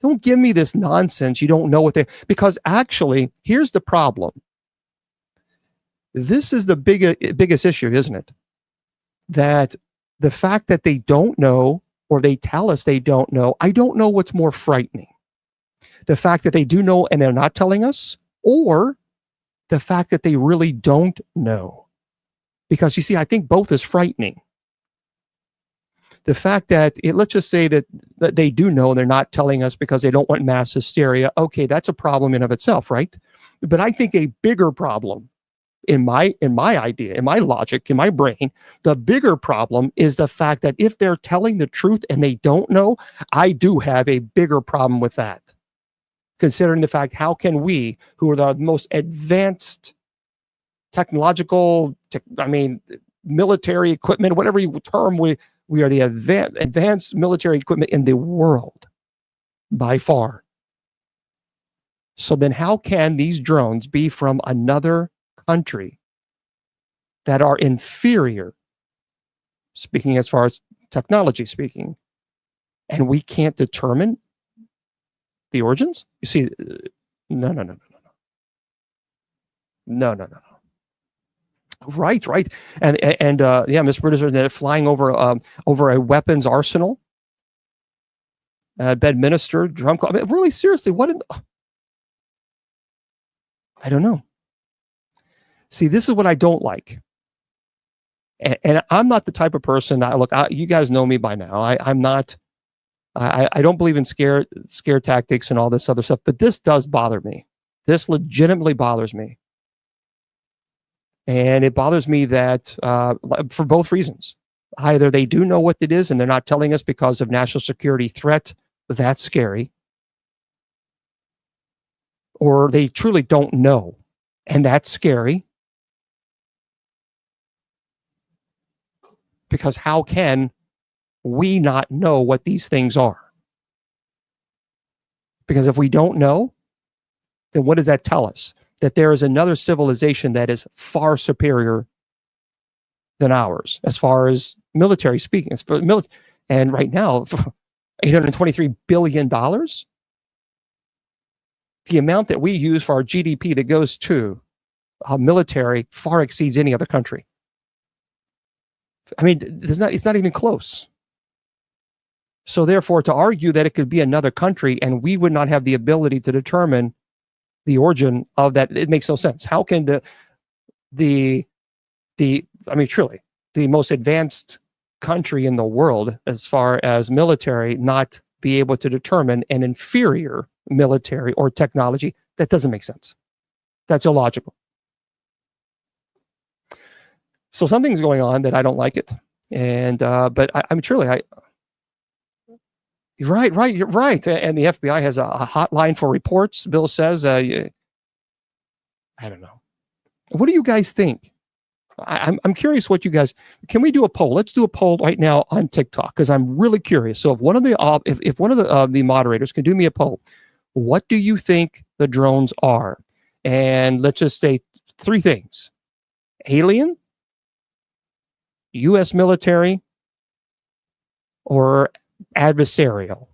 Don't give me this nonsense. You don't know what because actually, here's the problem. This is the biggest issue, isn't it? That the fact that they don't know, or they tell us they don't know, I don't know what's more frightening. The fact that they do know and they're not telling us, or the fact that they really don't know. Because you see, I think both is frightening. The fact that let's just say that they do know and they're not telling us because they don't want mass hysteria. Okay, that's a problem in of itself, right? But I think a bigger problem in my idea, in my logic, in my brain, the bigger problem is the fact that if they're telling the truth and they don't know, I do have a bigger problem with that. Considering the fact, how can we, who are the most advanced technological, military equipment, whatever you term, we are the advanced military equipment in the world by far. So then how can these drones be from another country that are inferior, speaking as far as technology speaking, and we can't determine the origins? You see, no. Right. And yeah, Miss Britters, they're flying over a weapons arsenal. Bedminster, drunk. I mean, really, seriously, I don't know. See, this is what I don't like. And I'm not the type of person. You guys know me by now. I'm not. I don't believe in scare tactics and all this other stuff. But this does bother me. This legitimately bothers me. And it bothers me that for both reasons. Either they do know what it is and they're not telling us because of national security threat. That's scary. Or they truly don't know. And that's scary. Because how can we not know what these things are? Because if we don't know, then what does that tell us? That there is another civilization that is far superior than ours, as far as military speaking. And right now, $823 billion, the amount that we use for our GDP that goes to military far exceeds any other country. I mean, it's not even close. So therefore, to argue that it could be another country and we would not have the ability to determine the origin of that, it makes no sense. How can truly, the most advanced country in the world as far as military not be able to determine an inferior military or technology? That doesn't make sense. That's illogical. So something's going on that I don't like it. And, but I'm truly, right, you're right. And the FBI has a hotline for reports, Bill says. I don't know. What do you guys think? I'm curious what you guys, can we do a poll? Let's do a poll right now on TikTok, because I'm really curious. So if one of the moderators can do me a poll, what do you think the drones are? And let's just say 3 things: alien, U.S. military, or adversarial.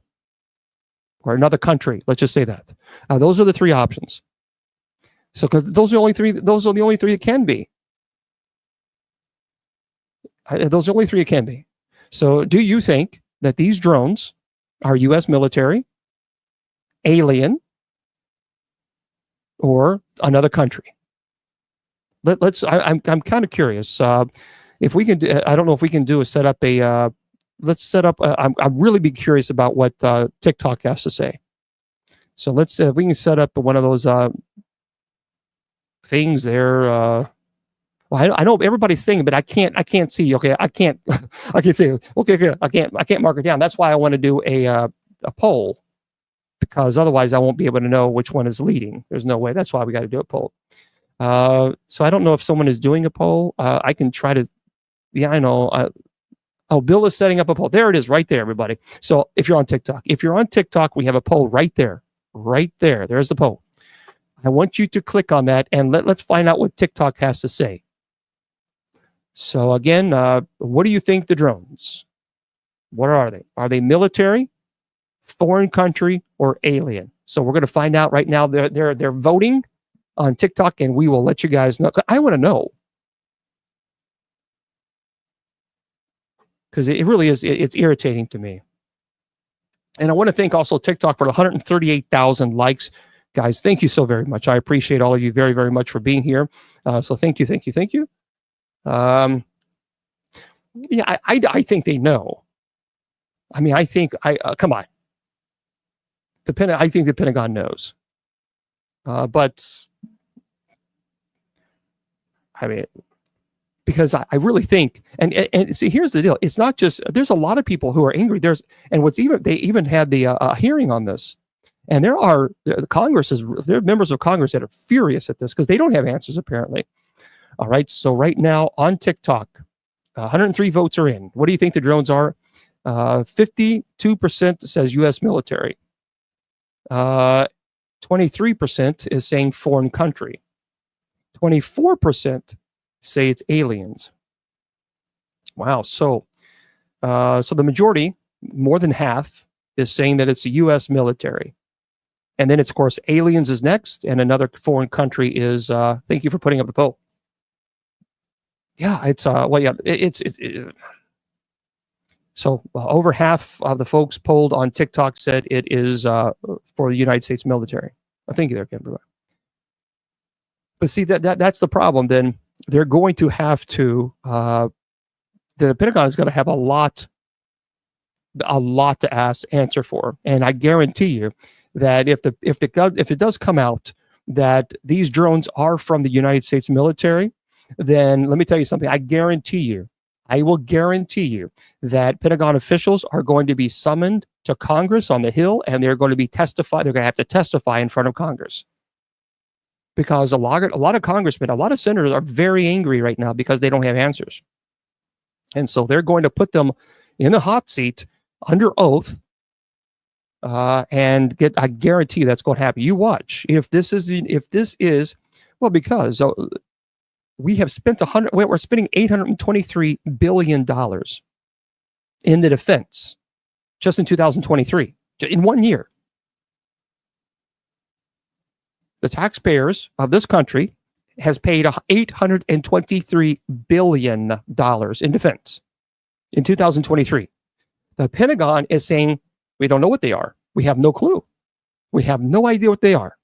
or another country. Let's just say that. Those are the three options. So, because those are the only three it can be. Those are the only three it can be. So, do you think that these drones are U.S. military, alien, or another country? I'm kind of curious. If we can do, I don't know if we can do a set up a. Let's set up. I'm really be curious about what TikTok has to say. So let's if we can set up one of those things there. Well, I know everybody's saying, but I can't see. Okay, I can't say. Okay, I can't mark it down. That's why I want to do a poll, because otherwise I won't be able to know which one is leading. There's no way. That's why we got to do a poll. So I don't know if someone is doing a poll. I can try to. Yeah, I know. Bill is setting up a poll. There it is, right there, everybody. So if you're on TikTok, we have a poll right there, There's the poll. I want you to click on that and let's find out what TikTok has to say. So again, what do you think the drones? What are they? Are they military, foreign country, or alien? So we're going to find out right now. They're voting on TikTok, and we will let you guys know. I want to know, because it really is. It's irritating to me. And I want to thank also TikTok for 138,000 likes. Guys, thank you so very much. I appreciate all of you very, very much for being here. So thank you. Yeah, I think they know. I mean, I think come on. I think the Pentagon knows. But I mean, because I really think, and see, here's the deal. It's not just, there's a lot of people who are angry. They even had the hearing on this. And there are members of Congress that are furious at this because they don't have answers, apparently. All right. So right now on TikTok, 103 votes are in. What do you think the drones are? 52% says U.S. military. 23% is saying foreign country. 24% say it's aliens. Wow. So the majority, more than half, is saying that it's the U.S. military. And then it's, of course, aliens is next, and another foreign country is, thank you for putting up the poll. Yeah, it's, so over half of the folks polled on TikTok said it is for the United States military. Thank you there, Kimberly. But see, that's the problem. Then they're going to have to, the Pentagon is going to have a lot to answer for. And I guarantee you that if it does come out that these drones are from the United States military, then let me tell you something. I will guarantee you that Pentagon officials are going to be summoned to Congress on the Hill, and they're going to be testify. They're going to have to testify in front of Congress, because a lot of congressmen, a lot of senators are very angry right now because they don't have answers, and so they're going to put them in a hot seat under oath. And I guarantee that's going to happen. You watch. If this is well, because we have spent we're spending $823 billion in the defense just in 2023, in 1 year. The taxpayers of this country has paid $823 billion in defense in 2023. The Pentagon is saying, we don't know what they are. We have no clue. We have no idea what they are.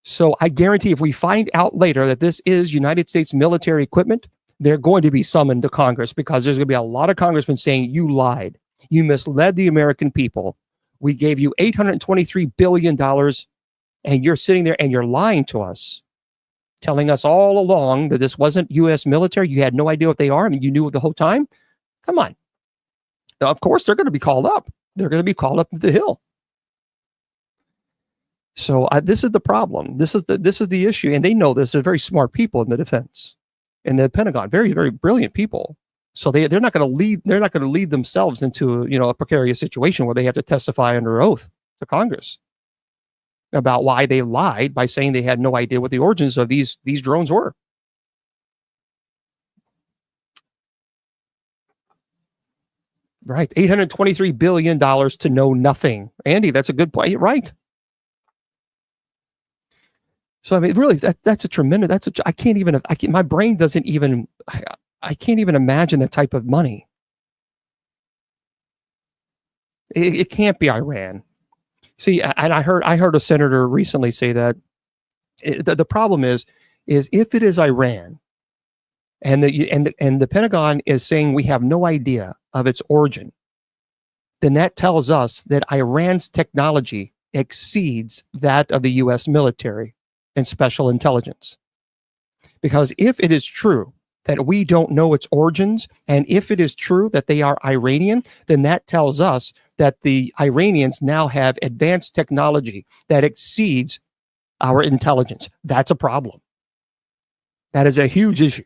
So I guarantee if we find out later that this is United States military equipment, they're going to be summoned to Congress, because there's going to be a lot of congressmen saying, you lied. You misled the American people. We gave you $823 billion, and you're sitting there and you're lying to us, telling us all along that this wasn't U.S. military. You had no idea what they are. I mean, you knew the whole time. Come on. Now, of course, they're going to be called up. They're going to be called up to the Hill. So this is the problem. This is the issue, and they know this. They're very smart people in the defense, in the Pentagon. Very, very brilliant people. So they're not going to lead. They're not going to lead themselves into a precarious situation where they have to testify under oath to Congress about why they lied by saying they had no idea what the origins of these drones were. Right. $823 billion to know nothing. Andy, that's a good point. Right. So, I mean, really, that's a tremendous, my brain doesn't even, I can't even imagine that type of money. It can't be Iran. See, and I heard a senator recently say that the problem is if it is Iran and the Pentagon is saying we have no idea of its origin, then that tells us that Iran's technology exceeds that of the U.S. military and special intelligence. Because if it is true that we don't know its origins, and if it is true that they are Iranian, then that tells us that the Iranians now have advanced technology that exceeds our intelligence. That's a problem. That is a huge issue.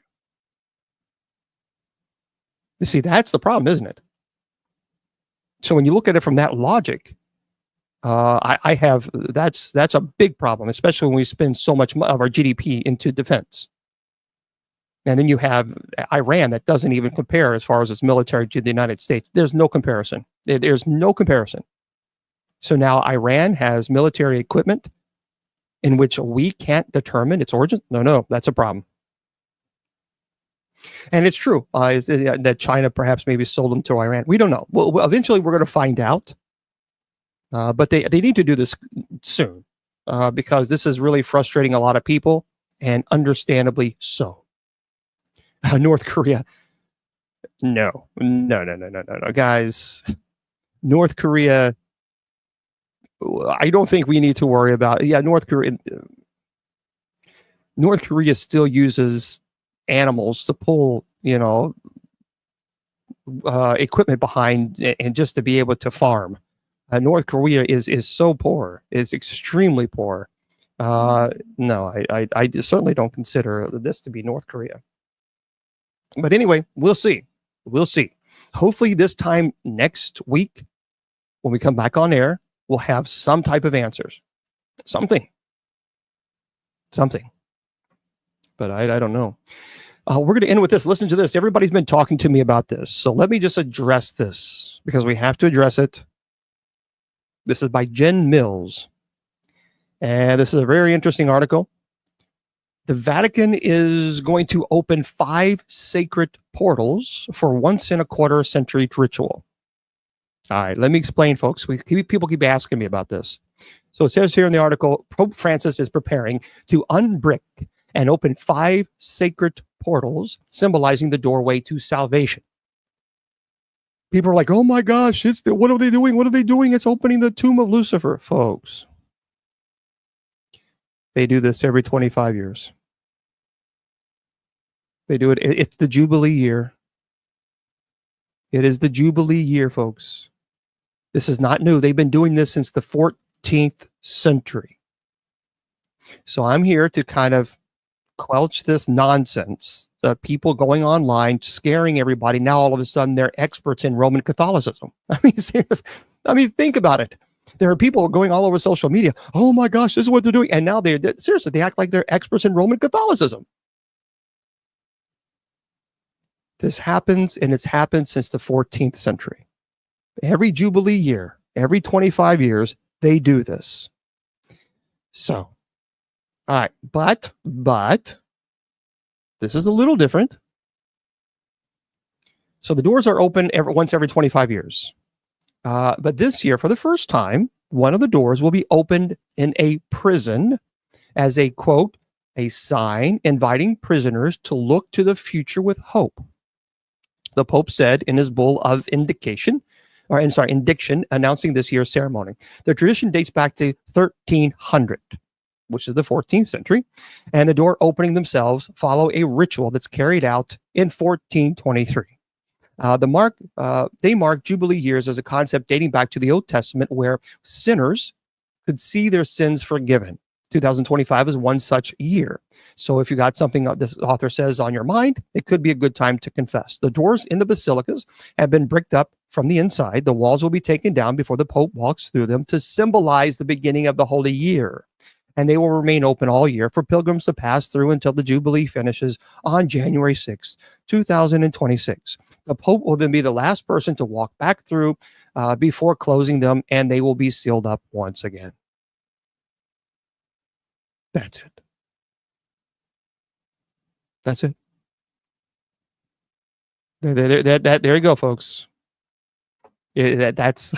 You see, that's the problem, isn't it? So when you look at it from that logic, that's a big problem, especially when we spend so much of our GDP into defense. And then you have Iran that doesn't even compare as far as its military to the United States. There's no comparison. There's no comparison. So now Iran has military equipment in which we can't determine its origin. No, that's a problem. And it's true that China perhaps maybe sold them to Iran. We don't know. Well, eventually we're going to find out. But they need to do this soon because this is really frustrating a lot of people, and understandably so. North Korea. No, guys. North Korea, I don't think we need to worry about. Yeah, North Korea still uses animals to pull, equipment behind and just to be able to farm. North Korea is so poor, is extremely poor. No, I certainly don't consider this to be North Korea. But anyway, we'll see. Hopefully this time next week, when we come back on air, we'll have some type of answers. Something. But I don't know. We're going to end with this. Listen to this. Everybody's been talking to me about this. So let me just address this because we have to address it. This is by Jen Mills. And this is a very interesting article. The Vatican is going to open 5 sacred portals for once in a quarter century ritual. All right, let me explain, folks. People keep asking me about this. So it says here in the article, Pope Francis is preparing to unbrick and open 5 sacred portals, symbolizing the doorway to salvation. People are like, oh my gosh, what are they doing? What are they doing? It's opening the tomb of Lucifer, folks. They do this every 25 years. They do it. It's the Jubilee year. It is the Jubilee year, folks. This is not new. They've been doing this since the 14th century. So I'm here to kind of quelch this nonsense. People going online, scaring everybody. Now all of a sudden they're experts in Roman Catholicism. I mean, think about it. There are people going all over social media. Oh my gosh, this is what they're doing. And now seriously, they act like they're experts in Roman Catholicism. This happens, and it's happened since the 14th century. Every Jubilee year, every 25 years, they do this. So, all right, but this is a little different. So the doors are open once every 25 years. But this year, for the first time, one of the doors will be opened in a prison as a, quote, a sign inviting prisoners to look to the future with hope. The Pope said in his bull of indiction, announcing this year's ceremony. The tradition dates back to 1300, which is the 14th century, and the door opening themselves follow a ritual that's carried out in 1423. They mark Jubilee years as a concept dating back to the Old Testament where sinners could see their sins forgiven. 2025 is one such year. So if you got something this author says on your mind, it could be a good time to confess. The doors in the basilicas have been bricked up from the inside. The walls will be taken down before the Pope walks through them to symbolize the beginning of the Holy Year. and they will remain open all year for pilgrims to pass through until the Jubilee finishes on January 6th, 2026. The Pope will then be the last person to walk back through before closing them, and they will be sealed up once again. That's it. That's it. There you go, folks. That's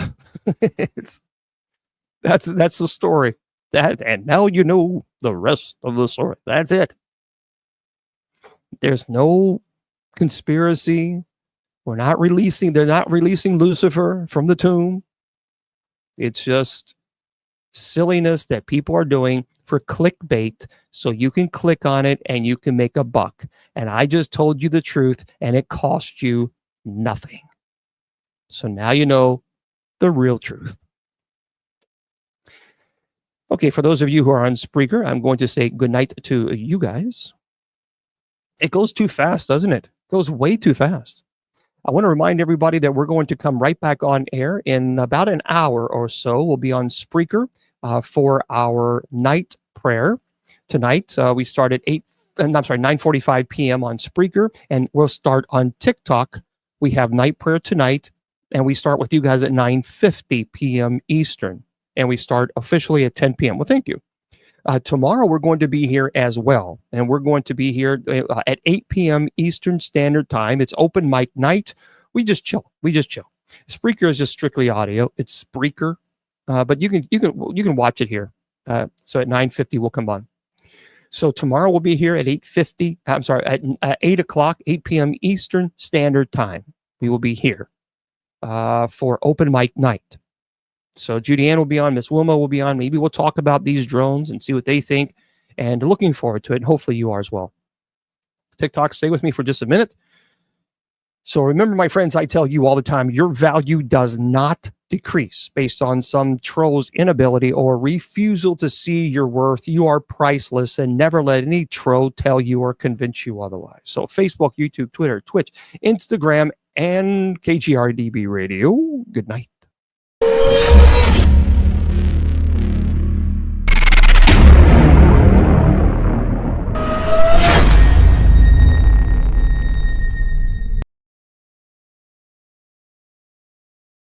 that's the story. And now you know the rest of the story. That's it. There's no conspiracy. They're not releasing Lucifer from the tomb. It's just silliness that people are doing for clickbait so you can click on it and you can make a buck. And I just told you the truth and it cost you nothing. So now you know the real truth. Okay, for those of you who are on Spreaker, I'm going to say goodnight to you guys. It goes too fast, doesn't it? It goes way too fast. I want to remind everybody that we're going to come right back on air in about an hour or so. We'll be on Spreaker for our night prayer. Tonight, we start at 9:45 p.m. on Spreaker, and we'll start on TikTok. We have night prayer tonight, and we start with you guys at 9:50 p.m. Eastern, and we start officially at 10 p.m. Well, thank you. Tomorrow, we're going to be here as well, and we're going to be here at 8 p.m. Eastern Standard Time. It's open mic night. We just chill. Spreaker is just strictly audio. It's Spreaker, but you can watch it here. So at 9:50, we'll come on. So tomorrow we'll be here at 8:50. I'm sorry, at 8 o'clock, 8 p.m. Eastern Standard Time. We will be here for open mic night. So Judy Ann will be on, Miss Wilma will be on. Maybe we'll talk about these drones and see what they think. And looking forward to it. And hopefully you are as well. TikTok, stay with me for just a minute. So remember, my friends, I tell you all the time, your value does not decrease based on some troll's inability or refusal to see your worth. You are priceless, and never let any troll tell you or convince you otherwise. So Facebook, YouTube, Twitter, Twitch, Instagram, and KGRDB Radio. Good night.